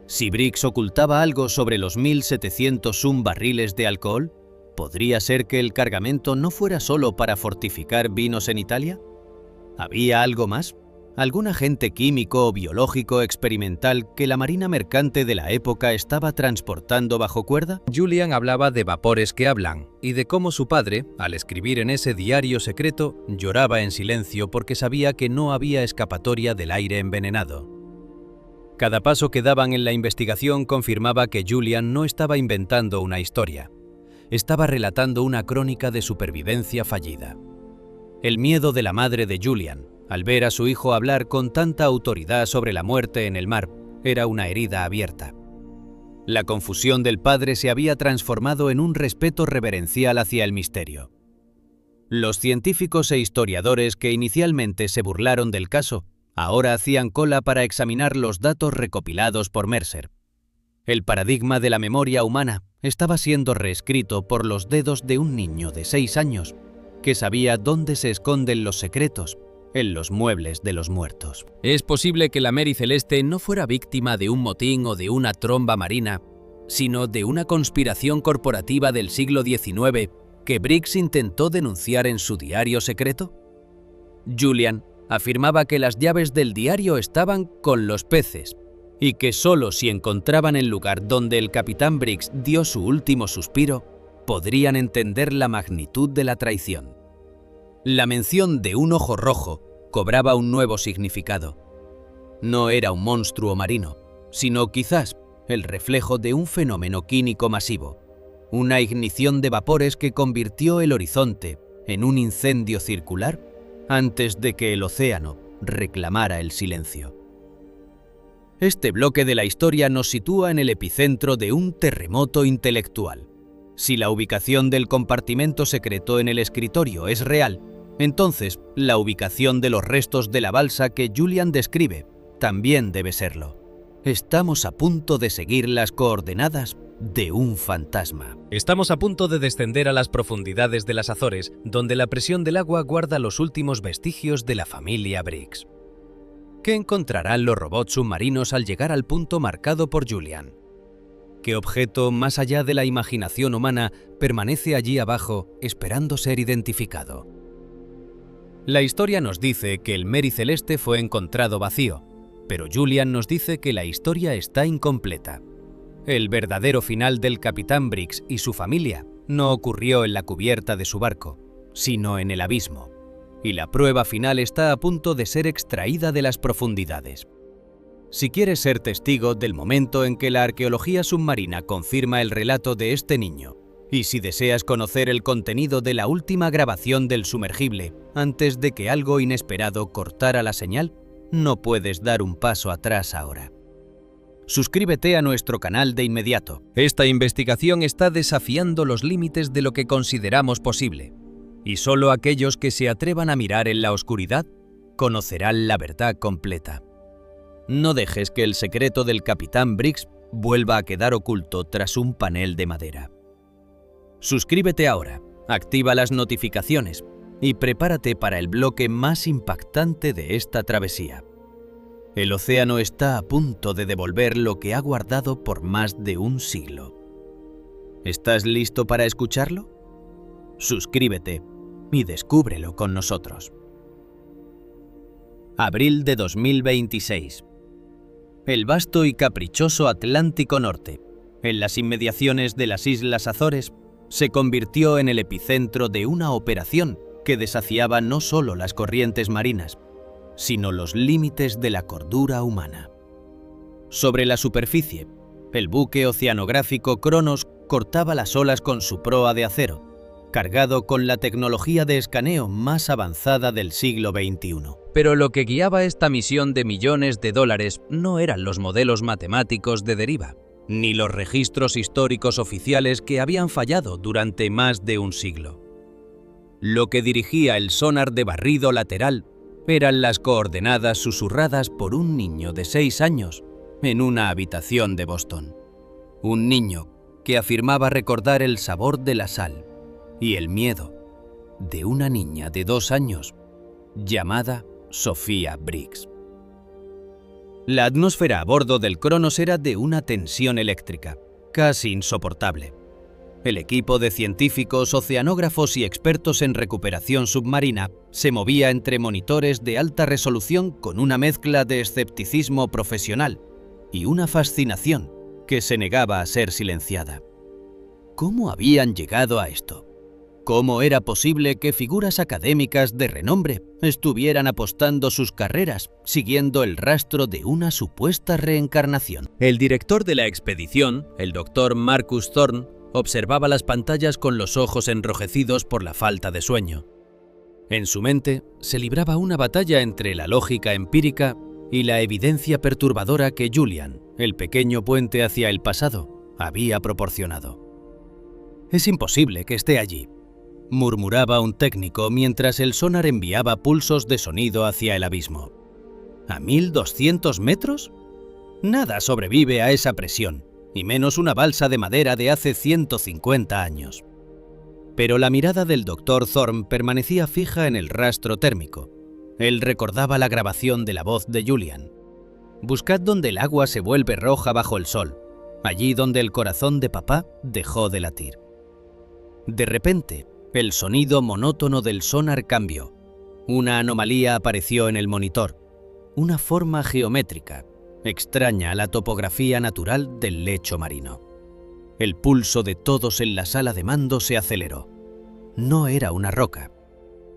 Si Briggs ocultaba algo sobre los 1.701 barriles de alcohol, ¿podría ser que el cargamento no fuera solo para fortificar vinos en Italia? ¿Había algo más? ¿Algún agente químico o biológico experimental que la marina mercante de la época estaba transportando bajo cuerda? Julian hablaba de vapores que hablan y de cómo su padre, al escribir en ese diario secreto, lloraba en silencio porque sabía que no había escapatoria del aire envenenado. Cada paso que daban en la investigación confirmaba que Julian no estaba inventando una historia. Estaba relatando una crónica de supervivencia fallida. El miedo de la madre de Julian, al ver a su hijo hablar con tanta autoridad sobre la muerte en el mar, era una herida abierta. La confusión del padre se había transformado en un respeto reverencial hacia el misterio. Los científicos e historiadores que inicialmente se burlaron del caso, ahora hacían cola para examinar los datos recopilados por Mercer. El paradigma de la memoria humana estaba siendo reescrito por los dedos de un niño de 6 años que sabía dónde se esconden los secretos en los muebles de los muertos. Es posible que la Mary Celeste no fuera víctima de un motín o de una tromba marina, sino de una conspiración corporativa del siglo XIX que Briggs intentó denunciar en su diario secreto. Julian afirmaba que las llaves del diario estaban con los peces y que solo si encontraban el lugar donde el capitán Briggs dio su último suspiro, podrían entender la magnitud de la traición. La mención de un ojo rojo cobraba un nuevo significado. No era un monstruo marino, sino quizás el reflejo de un fenómeno químico masivo, una ignición de vapores que convirtió el horizonte en un incendio circular antes de que el océano reclamara el silencio. Este bloque de la historia nos sitúa en el epicentro de un terremoto intelectual. Si la ubicación del compartimento secreto en el escritorio es real, entonces la ubicación de los restos de la balsa que Julian describe también debe serlo. Estamos a punto de seguir las coordenadas de un fantasma. Estamos a punto de descender a las profundidades de las Azores, donde la presión del agua guarda los últimos vestigios de la familia Briggs. ¿Qué encontrarán los robots submarinos al llegar al punto marcado por Julian? ¿Qué objeto, más allá de la imaginación humana, permanece allí abajo esperando ser identificado? La historia nos dice que el Mary Celeste fue encontrado vacío, Pero Julian nos dice que la historia está incompleta. El verdadero final del Capitán Briggs y su familia no ocurrió en la cubierta de su barco, sino en el abismo, y la prueba final está a punto de ser extraída de las profundidades. Si quieres ser testigo del momento en que la arqueología submarina confirma el relato de este niño, y si deseas conocer el contenido de la última grabación del sumergible antes de que algo inesperado cortara la señal, no puedes dar un paso atrás ahora. Suscríbete a nuestro canal de inmediato. Esta investigación está desafiando los límites de lo que consideramos posible, y solo aquellos que se atrevan a mirar en la oscuridad conocerán la verdad completa. No dejes que el secreto del Capitán Briggs vuelva a quedar oculto tras un panel de madera. Suscríbete ahora, activa las notificaciones y prepárate para el bloque más impactante de esta travesía. El océano está a punto de devolver lo que ha guardado por más de un siglo. ¿Estás listo para escucharlo? Suscríbete y descúbrelo con nosotros. Abril de 2026. El vasto y caprichoso Atlántico Norte, en las inmediaciones de las Islas Azores, se convirtió en el epicentro de una operación que desafiaba no solo las corrientes marinas, sino los límites de la cordura humana. Sobre la superficie, el buque oceanográfico Cronos cortaba las olas con su proa de acero, cargado con la tecnología de escaneo más avanzada del siglo XXI. Pero lo que guiaba esta misión de millones de dólares no eran los modelos matemáticos de deriva, ni los registros históricos oficiales que habían fallado durante más de un siglo. Lo que dirigía el sonar de barrido lateral eran las coordenadas susurradas por un niño de 6 años en una habitación de Boston. Un niño que afirmaba recordar el sabor de la sal y el miedo de una niña de 2 años llamada Sophia Briggs. La atmósfera a bordo del Cronos era de una tensión eléctrica, casi insoportable. El equipo de científicos, oceanógrafos y expertos en recuperación submarina se movía entre monitores de alta resolución con una mezcla de escepticismo profesional y una fascinación que se negaba a ser silenciada. ¿Cómo habían llegado a esto? ¿Cómo era posible que figuras académicas de renombre estuvieran apostando sus carreras siguiendo el rastro de una supuesta reencarnación? El director de la expedición, el Dr. Marcus Thorne, observaba las pantallas con los ojos enrojecidos por la falta de sueño. En su mente se libraba una batalla entre la lógica empírica y la evidencia perturbadora que Julian, el pequeño puente hacia el pasado, había proporcionado. «Es imposible que esté allí», murmuraba un técnico mientras el sonar enviaba pulsos de sonido hacia el abismo. ¿A 1200 metros? Nada sobrevive a esa presión, y menos una balsa de madera de hace 150 años. Pero la mirada del Dr. Thorne permanecía fija en el rastro térmico. Él recordaba la grabación de la voz de Julian. «Buscad donde el agua se vuelve roja bajo el sol, allí donde el corazón de papá dejó de latir». De repente, el sonido monótono del sonar cambió. Una anomalía apareció en el monitor, una forma geométrica, extraña a la topografía natural del lecho marino. El pulso de todos en la sala de mando se aceleró. No era una roca,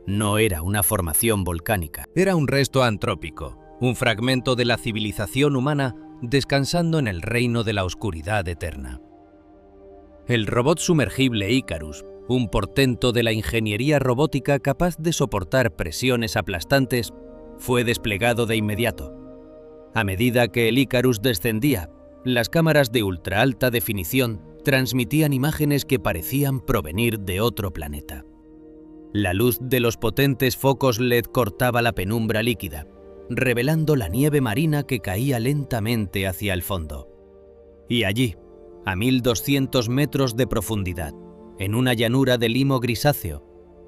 no era una formación volcánica. Era un resto antrópico, un fragmento de la civilización humana descansando en el reino de la oscuridad eterna. El robot sumergible Icarus, un portento de la ingeniería robótica capaz de soportar presiones aplastantes, fue desplegado de inmediato. A medida que el Icarus descendía, las cámaras de ultra alta definición transmitían imágenes que parecían provenir de otro planeta. La luz de los potentes focos LED cortaba la penumbra líquida, revelando la nieve marina que caía lentamente hacia el fondo. Y allí, a 1200 metros de profundidad, en una llanura de limo grisáceo,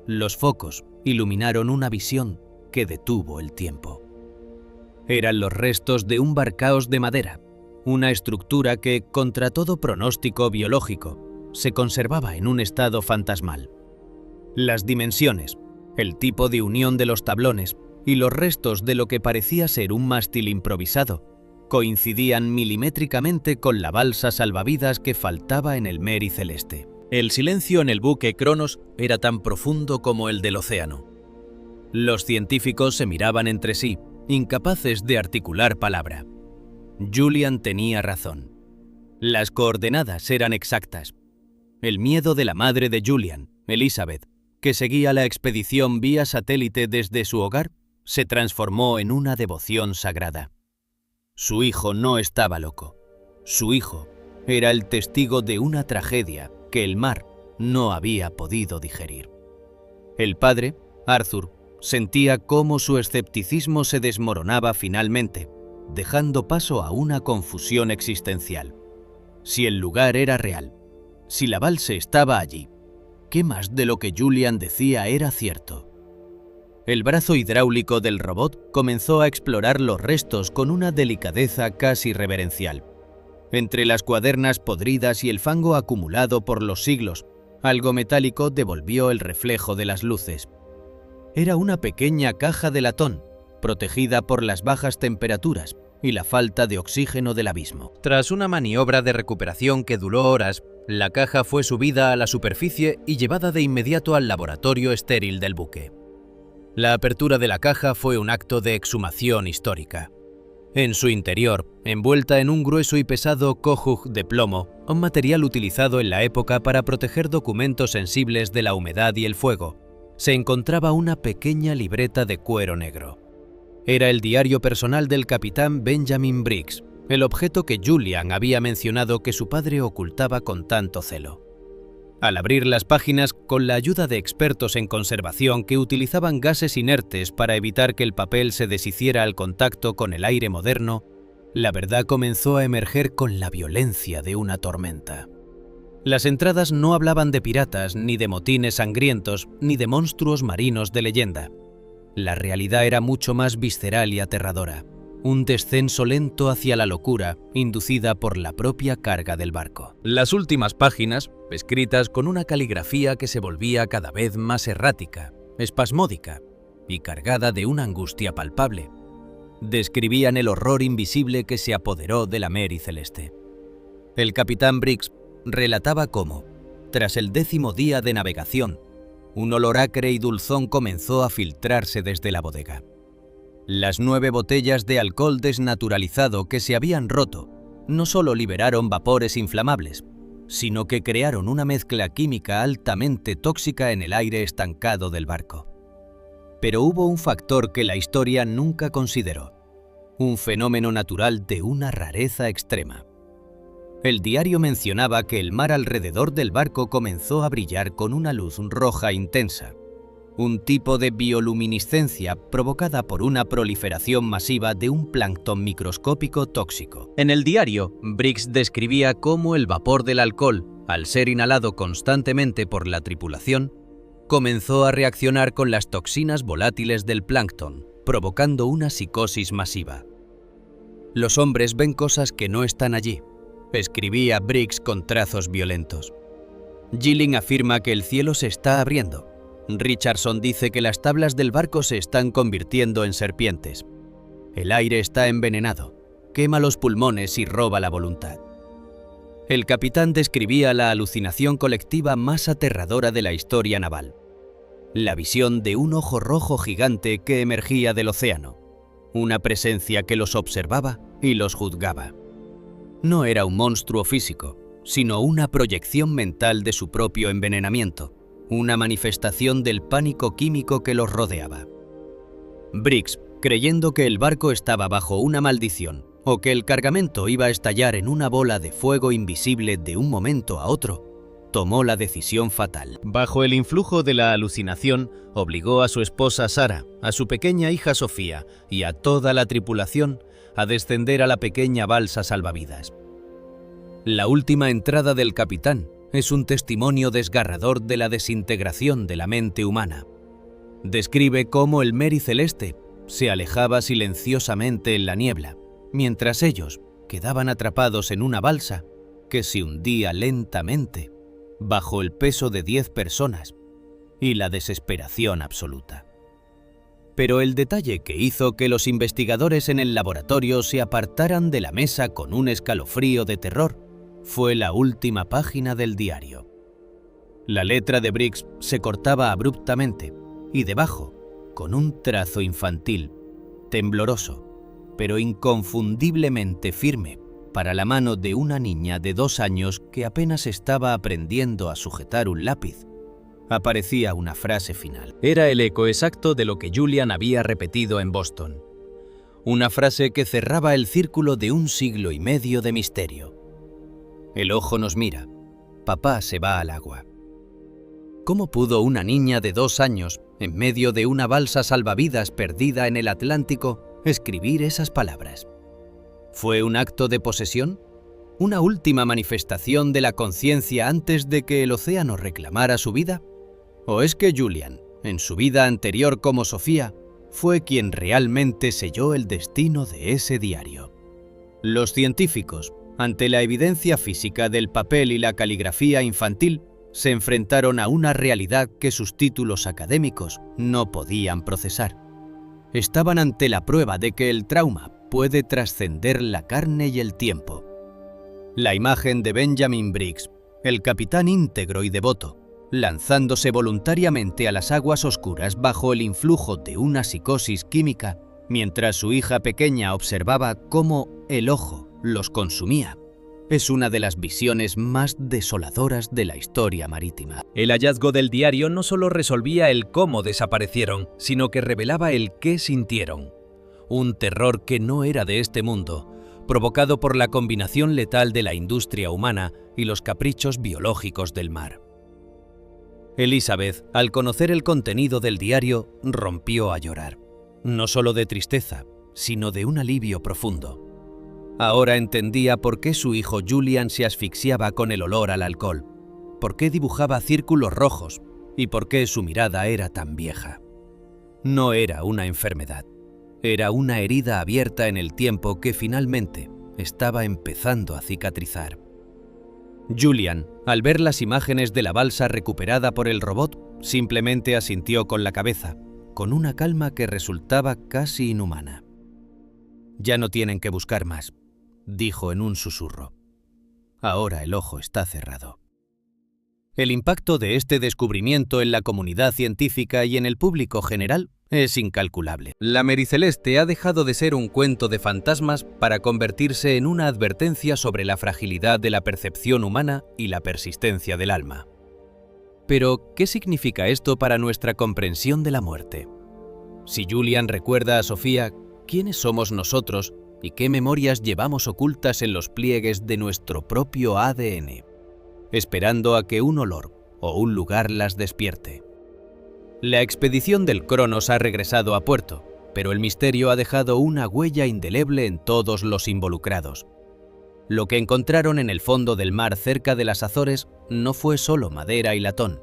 los focos iluminaron una visión que detuvo el tiempo. Eran los restos de un barcaos de madera, una estructura que, contra todo pronóstico biológico, se conservaba en un estado fantasmal. Las dimensiones, el tipo de unión de los tablones y los restos de lo que parecía ser un mástil improvisado coincidían milimétricamente con la balsa salvavidas que faltaba en el Mary Celeste. El silencio en el buque Cronos era tan profundo como el del océano. Los científicos se miraban entre sí, incapaces de articular palabra. Julian tenía razón. Las coordenadas eran exactas. El miedo de la madre de Julian, Elizabeth, que seguía la expedición vía satélite desde su hogar, se transformó en una devoción sagrada. Su hijo no estaba loco. Su hijo era el testigo de una tragedia que el mar no había podido digerir. El padre, Arthur, sentía cómo su escepticismo se desmoronaba finalmente, dejando paso a una confusión existencial. Si el lugar era real, si la balsa estaba allí, ¿qué más de lo que Julian decía era cierto? El brazo hidráulico del robot comenzó a explorar los restos con una delicadeza casi reverencial. Entre las cuadernas podridas y el fango acumulado por los siglos, algo metálico devolvió el reflejo de las luces. Era una pequeña caja de latón, protegida por las bajas temperaturas y la falta de oxígeno del abismo. Tras una maniobra de recuperación que duró horas, la caja fue subida a la superficie y llevada de inmediato al laboratorio estéril del buque. La apertura de la caja fue un acto de exhumación histórica. En su interior, envuelta en un grueso y pesado kojug de plomo, un material utilizado en la época para proteger documentos sensibles de la humedad y el fuego, se encontraba una pequeña libreta de cuero negro. Era el diario personal del capitán Benjamin Briggs, el objeto que Julian había mencionado que su padre ocultaba con tanto celo. Al abrir las páginas, con la ayuda de expertos en conservación que utilizaban gases inertes para evitar que el papel se deshiciera al contacto con el aire moderno, la verdad comenzó a emerger con la violencia de una tormenta. Las entradas no hablaban de piratas, ni de motines sangrientos, ni de monstruos marinos de leyenda. La realidad era mucho más visceral y aterradora. Un descenso lento hacia la locura, inducida por la propia carga del barco. Las últimas páginas, escritas con una caligrafía que se volvía cada vez más errática, espasmódica y cargada de una angustia palpable, describían el horror invisible que se apoderó de la Mary Celeste. El capitán Briggs relataba cómo, tras el 10º día de navegación, un olor acre y dulzón comenzó a filtrarse desde la bodega. Las 9 botellas de alcohol desnaturalizado que se habían roto no solo liberaron vapores inflamables, sino que crearon una mezcla química altamente tóxica en el aire estancado del barco. Pero hubo un factor que la historia nunca consideró, un fenómeno natural de una rareza extrema. El diario mencionaba que el mar alrededor del barco comenzó a brillar con una luz roja intensa, un tipo de bioluminiscencia provocada por una proliferación masiva de un plancton microscópico tóxico. En el diario, Briggs describía cómo el vapor del alcohol, al ser inhalado constantemente por la tripulación, comenzó a reaccionar con las toxinas volátiles del plancton, provocando una psicosis masiva. Los hombres ven cosas que no están allí, escribía Briggs con trazos violentos. Gilling afirma que el cielo se está abriendo. Richardson dice que las tablas del barco se están convirtiendo en serpientes. El aire está envenenado, quema los pulmones y roba la voluntad. El capitán describía la alucinación colectiva más aterradora de la historia naval. La visión de un ojo rojo gigante que emergía del océano, una presencia que los observaba y los juzgaba. No era un monstruo físico, sino una proyección mental de su propio envenenamiento, una manifestación del pánico químico que los rodeaba. Briggs, creyendo que el barco estaba bajo una maldición o que el cargamento iba a estallar en una bola de fuego invisible de un momento a otro, tomó la decisión fatal. Bajo el influjo de la alucinación, obligó a su esposa Sara, a su pequeña hija Sofía y a toda la tripulación a descender a la pequeña balsa salvavidas. La última entrada del capitán es un testimonio desgarrador de la desintegración de la mente humana. Describe cómo el Mary Celeste se alejaba silenciosamente en la niebla, mientras ellos quedaban atrapados en una balsa que se hundía lentamente bajo el peso de 10 personas y la desesperación absoluta. Pero el detalle que hizo que los investigadores en el laboratorio se apartaran de la mesa con un escalofrío de terror fue la última página del diario. La letra de Briggs se cortaba abruptamente y debajo, con un trazo infantil, tembloroso, pero inconfundiblemente firme para la mano de una niña de 2 años que apenas estaba aprendiendo a sujetar un lápiz, aparecía una frase final. Era el eco exacto de lo que Julian había repetido en Boston. Una frase que cerraba el círculo de 1 siglo y medio de misterio. El ojo nos mira, papá se va al agua. ¿Cómo pudo una niña de 2 años, en medio de una balsa salvavidas perdida en el Atlántico, escribir esas palabras? ¿Fue un acto de posesión? ¿Una última manifestación de la conciencia antes de que el océano reclamara su vida? ¿O es que Julian, en su vida anterior como Sofía, fue quien realmente selló el destino de ese diario? Los científicos, ante la evidencia física del papel y la caligrafía infantil, se enfrentaron a una realidad que sus títulos académicos no podían procesar. Estaban ante la prueba de que el trauma puede trascender la carne y el tiempo. La imagen de Benjamin Briggs, el capitán íntegro y devoto, lanzándose voluntariamente a las aguas oscuras bajo el influjo de una psicosis química, mientras su hija pequeña observaba cómo el ojo los consumía, es una de las visiones más desoladoras de la historia marítima. El hallazgo del diario no solo resolvía el cómo desaparecieron, sino que revelaba el qué sintieron. Un terror que no era de este mundo, provocado por la combinación letal de la industria humana y los caprichos biológicos del mar. Elizabeth, al conocer el contenido del diario, rompió a llorar. No solo de tristeza, sino de un alivio profundo. Ahora entendía por qué su hijo Julian se asfixiaba con el olor al alcohol, por qué dibujaba círculos rojos y por qué su mirada era tan vieja. No era una enfermedad, era una herida abierta en el tiempo que finalmente estaba empezando a cicatrizar. Julian, al ver las imágenes de la balsa recuperada por el robot, simplemente asintió con la cabeza, con una calma que resultaba casi inhumana. «Ya no tienen que buscar más», dijo en un susurro. «Ahora el ojo está cerrado». El impacto de este descubrimiento en la comunidad científica y en el público general es incalculable. La Mericeleste ha dejado de ser un cuento de fantasmas para convertirse en una advertencia sobre la fragilidad de la percepción humana y la persistencia del alma. Pero, ¿qué significa esto para nuestra comprensión de la muerte? Si Julian recuerda a Sofía, ¿quiénes somos nosotros y qué memorias llevamos ocultas en los pliegues de nuestro propio ADN, esperando a que un olor o un lugar las despierte? La expedición del Cronos ha regresado a puerto, pero el misterio ha dejado una huella indeleble en todos los involucrados. Lo que encontraron en el fondo del mar cerca de las Azores no fue solo madera y latón,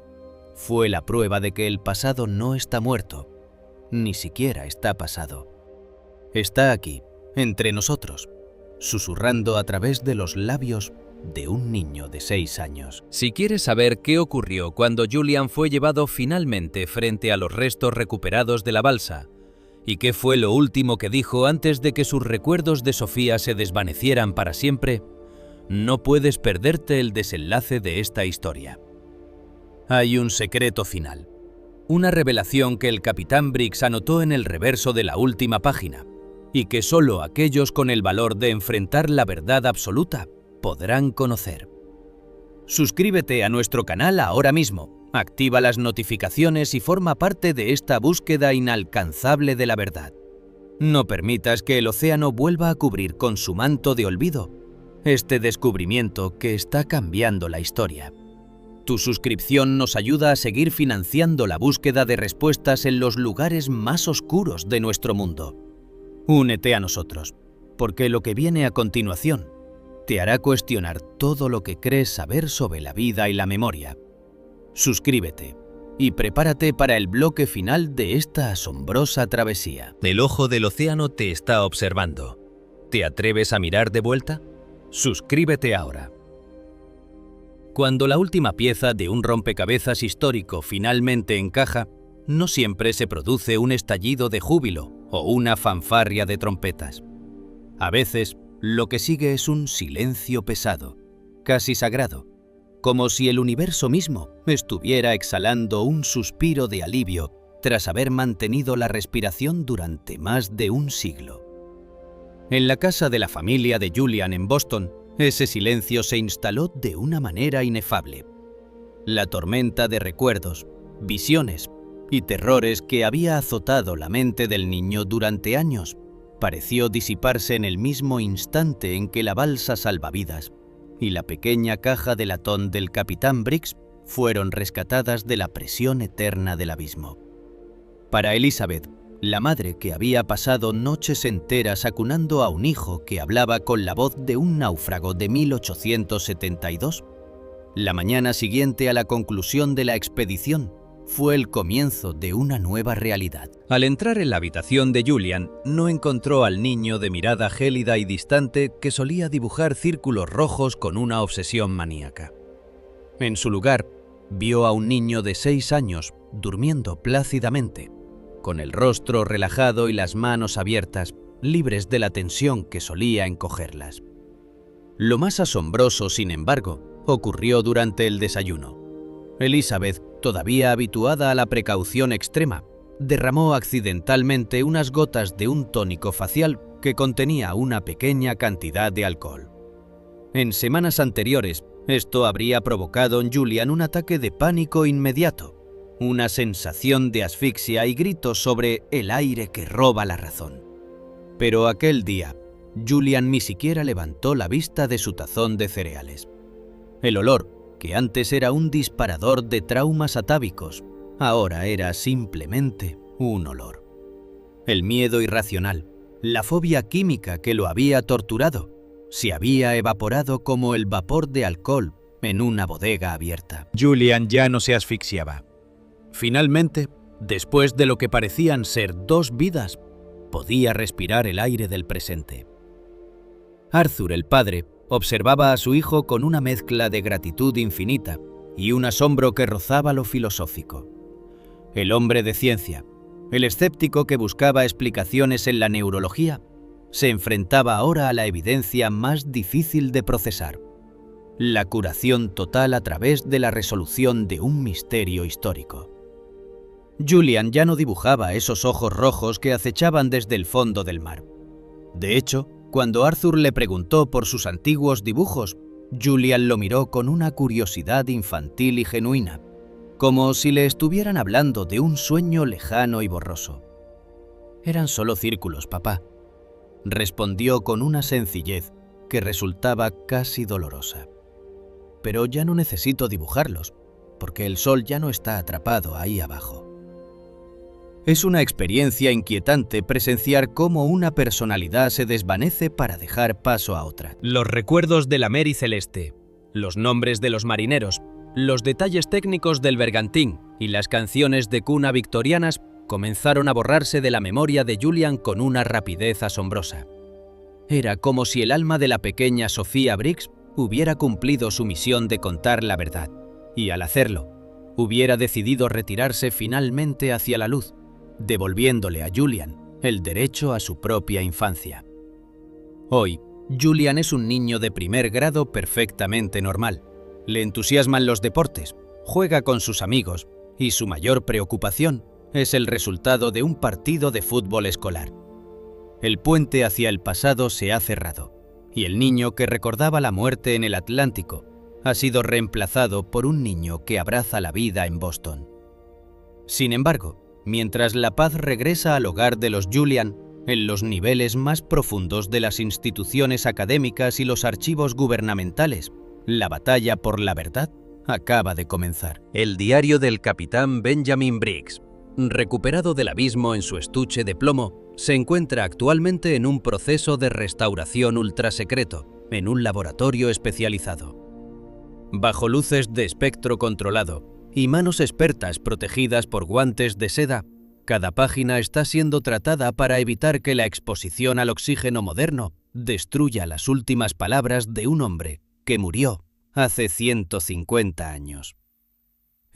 fue la prueba de que el pasado no está muerto, ni siquiera está pasado. Está aquí, entre nosotros, susurrando a través de los labios de un niño de 6 años. Si quieres saber qué ocurrió cuando Julian fue llevado finalmente frente a los restos recuperados de la balsa, y qué fue lo último que dijo antes de que sus recuerdos de Sofía se desvanecieran para siempre, no puedes perderte el desenlace de esta historia. Hay un secreto final, una revelación que el capitán Briggs anotó en el reverso de la última página, y que solo aquellos con el valor de enfrentar la verdad absoluta podrán conocer. Suscríbete a nuestro canal ahora mismo, activa las notificaciones y forma parte de esta búsqueda inalcanzable de la verdad. No permitas que el océano vuelva a cubrir con su manto de olvido este descubrimiento que está cambiando la historia. Tu suscripción nos ayuda a seguir financiando la búsqueda de respuestas en los lugares más oscuros de nuestro mundo. Únete a nosotros, porque lo que viene a continuación te hará cuestionar todo lo que crees saber sobre la vida y la memoria. Suscríbete y prepárate para el bloque final de esta asombrosa travesía. El ojo del océano te está observando. ¿Te atreves a mirar de vuelta? Suscríbete ahora. Cuando la última pieza de un rompecabezas histórico finalmente encaja, no siempre se produce un estallido de júbilo o una fanfarria de trompetas. A veces, lo que sigue es un silencio pesado, casi sagrado, como si el universo mismo estuviera exhalando un suspiro de alivio tras haber mantenido la respiración durante más de un siglo. En la casa de la familia de Julian en Boston, ese silencio se instaló de una manera inefable. La tormenta de recuerdos, visiones y terrores que había azotado la mente del niño durante años pareció disiparse en el mismo instante en que la balsa salvavidas y la pequeña caja de latón del capitán Briggs fueron rescatadas de la presión eterna del abismo. Para Elizabeth, la madre que había pasado noches enteras acunando a un hijo que hablaba con la voz de un náufrago de 1872, la mañana siguiente a la conclusión de la expedición fue el comienzo de una nueva realidad. Al entrar en la habitación de Julian, no encontró al niño de mirada gélida y distante que solía dibujar círculos rojos con una obsesión maníaca. En su lugar, vio a un niño de 6 años durmiendo plácidamente, con el rostro relajado y las manos abiertas, libres de la tensión que solía encogerlas. Lo más asombroso, sin embargo, ocurrió durante el desayuno. Elizabeth, todavía habituada a la precaución extrema, derramó accidentalmente unas gotas de un tónico facial que contenía una pequeña cantidad de alcohol. En semanas anteriores, esto habría provocado en Julian un ataque de pánico inmediato, una sensación de asfixia y gritos sobre el aire que roba la razón. Pero aquel día, Julian ni siquiera levantó la vista de su tazón de cereales. El olor, que antes era un disparador de traumas atávicos, ahora era simplemente un olor. El miedo irracional, la fobia química que lo había torturado, se había evaporado como el vapor de alcohol en una bodega abierta. Julian ya no se asfixiaba. Finalmente, después de lo que parecían ser 2 vidas, podía respirar el aire del presente. Arthur, el padre, observaba a su hijo con una mezcla de gratitud infinita y un asombro que rozaba lo filosófico. El hombre de ciencia, el escéptico que buscaba explicaciones en la neurología, se enfrentaba ahora a la evidencia más difícil de procesar: la curación total a través de la resolución de un misterio histórico. Julian ya no dibujaba esos ojos rojos que acechaban desde el fondo del mar. De hecho, cuando Arthur le preguntó por sus antiguos dibujos, Julian lo miró con una curiosidad infantil y genuina, como si le estuvieran hablando de un sueño lejano y borroso. «Eran solo círculos, papá», respondió con una sencillez que resultaba casi dolorosa. «Pero ya no necesito dibujarlos, porque el sol ya no está atrapado ahí abajo». Es una experiencia inquietante presenciar cómo una personalidad se desvanece para dejar paso a otra. Los recuerdos de la Mary Celeste, los nombres de los marineros, los detalles técnicos del bergantín y las canciones de cuna victorianas comenzaron a borrarse de la memoria de Julian con una rapidez asombrosa. Era como si el alma de la pequeña Sophia Briggs hubiera cumplido su misión de contar la verdad, y al hacerlo, hubiera decidido retirarse finalmente hacia la luz, devolviéndole a Julian el derecho a su propia infancia. Hoy, Julian es un niño de primer grado perfectamente normal. Le entusiasman los deportes, juega con sus amigos y su mayor preocupación es el resultado de un partido de fútbol escolar. El puente hacia el pasado se ha cerrado y el niño que recordaba la muerte en el Atlántico ha sido reemplazado por un niño que abraza la vida en Boston. Sin embargo, mientras la paz regresa al hogar de los Julian, en los niveles más profundos de las instituciones académicas y los archivos gubernamentales, la batalla por la verdad acaba de comenzar. El diario del capitán Benjamin Briggs, recuperado del abismo en su estuche de plomo, se encuentra actualmente en un proceso de restauración ultrasecreto, en un laboratorio especializado. Bajo luces de espectro controlado y manos expertas protegidas por guantes de seda, cada página está siendo tratada para evitar que la exposición al oxígeno moderno destruya las últimas palabras de un hombre que murió hace 150 años.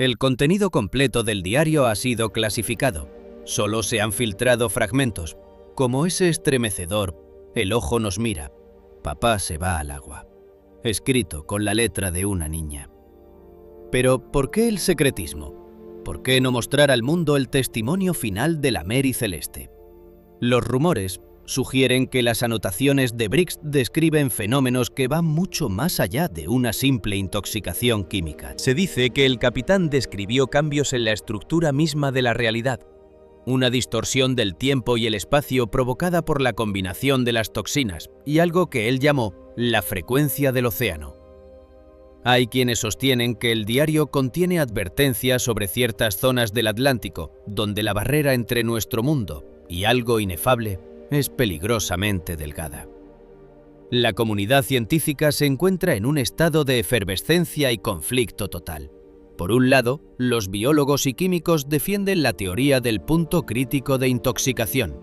El contenido completo del diario ha sido clasificado. Solo se han filtrado fragmentos, como ese estremecedor "El ojo nos mira, papá se va al agua", escrito con la letra de una niña. Pero, ¿por qué el secretismo? ¿Por qué no mostrar al mundo el testimonio final de la Mary Celeste? Los rumores sugieren que las anotaciones de Briggs describen fenómenos que van mucho más allá de una simple intoxicación química. Se dice que el capitán describió cambios en la estructura misma de la realidad, una distorsión del tiempo y el espacio provocada por la combinación de las toxinas y algo que él llamó la frecuencia del océano. Hay quienes sostienen que el diario contiene advertencias sobre ciertas zonas del Atlántico, donde la barrera entre nuestro mundo y algo inefable es peligrosamente delgada. La comunidad científica se encuentra en un estado de efervescencia y conflicto total. Por un lado, los biólogos y químicos defienden la teoría del punto crítico de intoxicación.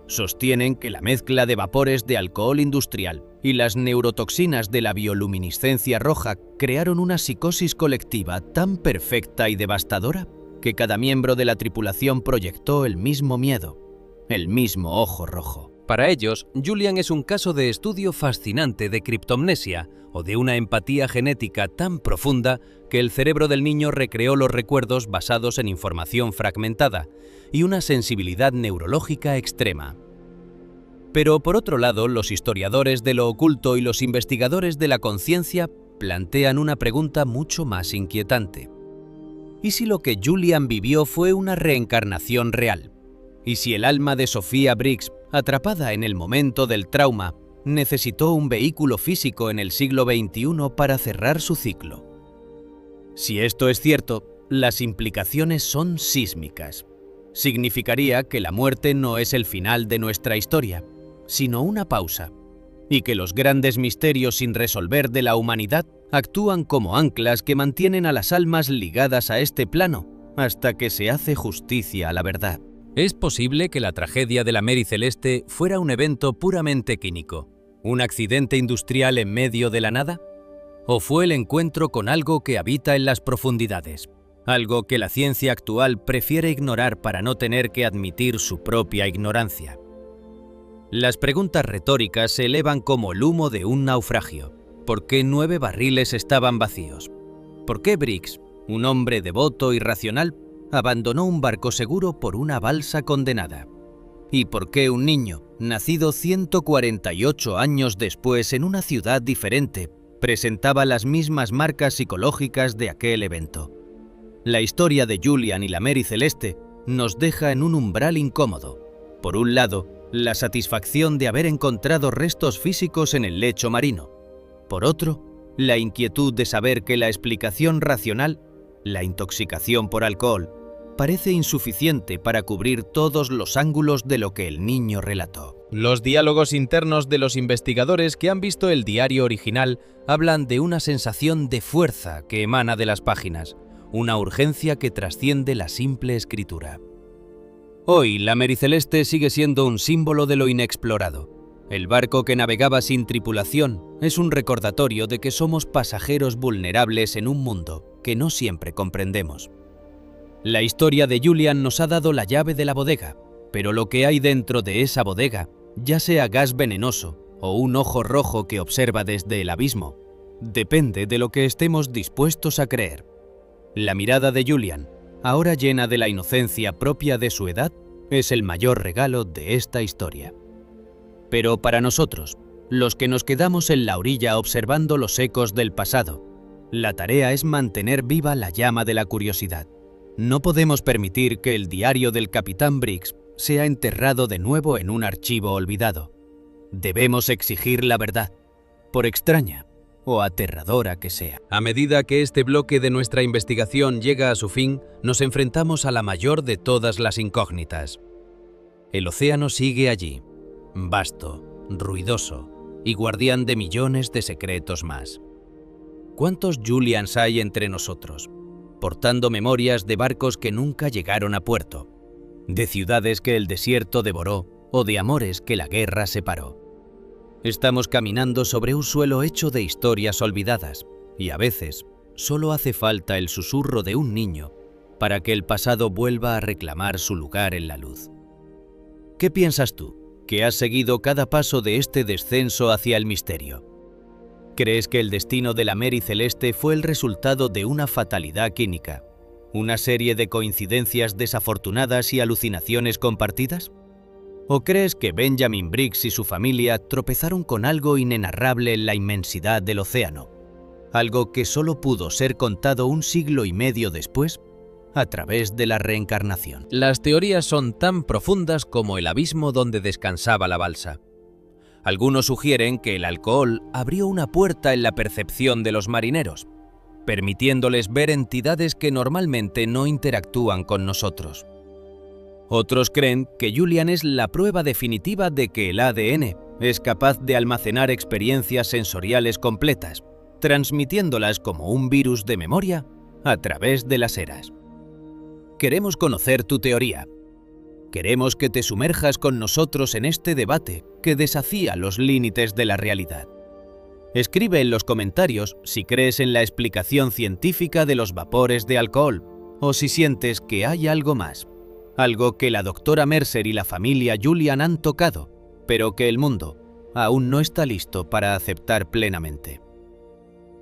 Sostienen que la mezcla de vapores de alcohol industrial y las neurotoxinas de la bioluminiscencia roja crearon una psicosis colectiva tan perfecta y devastadora que cada miembro de la tripulación proyectó el mismo miedo, el mismo ojo rojo. Para ellos, Julian es un caso de estudio fascinante de criptomnesia o de una empatía genética tan profunda que el cerebro del niño recreó los recuerdos basados en información fragmentada y una sensibilidad neurológica extrema. Pero por otro lado, los historiadores de lo oculto y los investigadores de la conciencia plantean una pregunta mucho más inquietante. ¿Y si lo que Julian vivió fue una reencarnación real? ¿Y si el alma de Sophia Briggs, atrapada en el momento del trauma, necesitó un vehículo físico en el siglo XXI para cerrar su ciclo? Si esto es cierto, las implicaciones son sísmicas. Significaría que la muerte no es el final de nuestra historia, sino una pausa, y que los grandes misterios sin resolver de la humanidad actúan como anclas que mantienen a las almas ligadas a este plano hasta que se hace justicia a la verdad. ¿Es posible que la tragedia de la Mary Celeste fuera un evento puramente químico, un accidente industrial en medio de la nada? ¿O fue el encuentro con algo que habita en las profundidades, algo que la ciencia actual prefiere ignorar para no tener que admitir su propia ignorancia? Las preguntas retóricas se elevan como el humo de un naufragio. ¿Por qué 9 barriles estaban vacíos? ¿Por qué Briggs, un hombre devoto y racional, abandonó un barco seguro por una balsa condenada? ¿Y por qué un niño, nacido 148 años después en una ciudad diferente, presentaba las mismas marcas psicológicas de aquel evento? La historia de Julian y la Mary Celeste nos deja en un umbral incómodo. Por un lado, la satisfacción de haber encontrado restos físicos en el lecho marino. Por otro, la inquietud de saber que la explicación racional, la intoxicación por alcohol, parece insuficiente para cubrir todos los ángulos de lo que el niño relató. Los diálogos internos de los investigadores que han visto el diario original hablan de una sensación de fuerza que emana de las páginas, una urgencia que trasciende la simple escritura. Hoy, la Mary Celeste sigue siendo un símbolo de lo inexplorado. El barco que navegaba sin tripulación es un recordatorio de que somos pasajeros vulnerables en un mundo que no siempre comprendemos. La historia de Julian nos ha dado la llave de la bodega, pero lo que hay dentro de esa bodega, ya sea gas venenoso o un ojo rojo que observa desde el abismo, depende de lo que estemos dispuestos a creer. La mirada de Julian, ahora llena de la inocencia propia de su edad, es el mayor regalo de esta historia. Pero para nosotros, los que nos quedamos en la orilla observando los ecos del pasado, la tarea es mantener viva la llama de la curiosidad. No podemos permitir que el diario del capitán Briggs sea enterrado de nuevo en un archivo olvidado. Debemos exigir la verdad, por extraña o aterradora que sea. A medida que este bloque de nuestra investigación llega a su fin, nos enfrentamos a la mayor de todas las incógnitas. El océano sigue allí, vasto, ruidoso y guardián de millones de secretos más. ¿Cuántos Julians hay entre nosotros, portando memorias de barcos que nunca llegaron a puerto, de ciudades que el desierto devoró o de amores que la guerra separó? Estamos caminando sobre un suelo hecho de historias olvidadas y a veces solo hace falta el susurro de un niño para que el pasado vuelva a reclamar su lugar en la luz. ¿Qué piensas tú, que has seguido cada paso de este descenso hacia el misterio? ¿Crees que el destino de la Mary Celeste fue el resultado de una fatalidad química? ¿Una serie de coincidencias desafortunadas y alucinaciones compartidas? ¿O crees que Benjamin Briggs y su familia tropezaron con algo inenarrable en la inmensidad del océano? Algo que solo pudo ser contado un siglo y medio después, a través de la reencarnación. Las teorías son tan profundas como el abismo donde descansaba la balsa. Algunos sugieren que el alcohol abrió una puerta en la percepción de los marineros, permitiéndoles ver entidades que normalmente no interactúan con nosotros. Otros creen que Julian es la prueba definitiva de que el ADN es capaz de almacenar experiencias sensoriales completas, transmitiéndolas como un virus de memoria a través de las eras. Queremos conocer tu teoría. Queremos que te sumerjas con nosotros en este debate que desafía los límites de la realidad. Escribe en los comentarios si crees en la explicación científica de los vapores de alcohol o si sientes que hay algo más, algo que la doctora Mercer y la familia Julian han tocado, pero que el mundo aún no está listo para aceptar plenamente.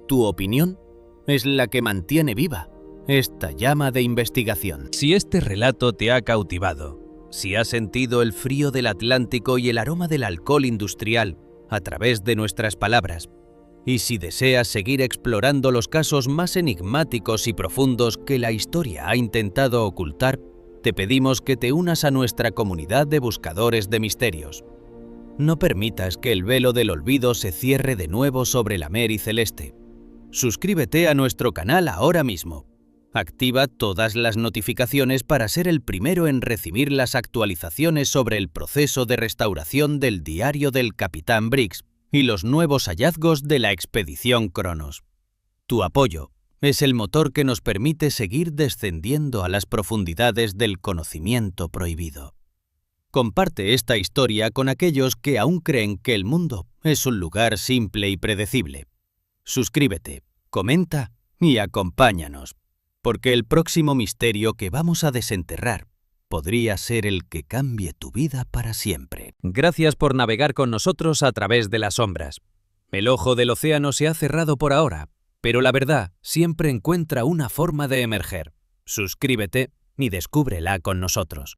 Tu opinión es la que mantiene viva esta llama de investigación. Si este relato te ha cautivado, si has sentido el frío del Atlántico y el aroma del alcohol industrial a través de nuestras palabras, y si deseas seguir explorando los casos más enigmáticos y profundos que la historia ha intentado ocultar, te pedimos que te unas a nuestra comunidad de buscadores de misterios. No permitas que el velo del olvido se cierre de nuevo sobre la Mary Celeste. Suscríbete a nuestro canal ahora mismo. Activa todas las notificaciones para ser el primero en recibir las actualizaciones sobre el proceso de restauración del diario del Capitán Briggs y los nuevos hallazgos de la expedición Cronos. Tu apoyo es el motor que nos permite seguir descendiendo a las profundidades del conocimiento prohibido. Comparte esta historia con aquellos que aún creen que el mundo es un lugar simple y predecible. Suscríbete, comenta y acompáñanos, porque el próximo misterio que vamos a desenterrar podría ser el que cambie tu vida para siempre. Gracias por navegar con nosotros a través de las sombras. El ojo del océano se ha cerrado por ahora, pero la verdad siempre encuentra una forma de emerger. Suscríbete y descúbrela con nosotros.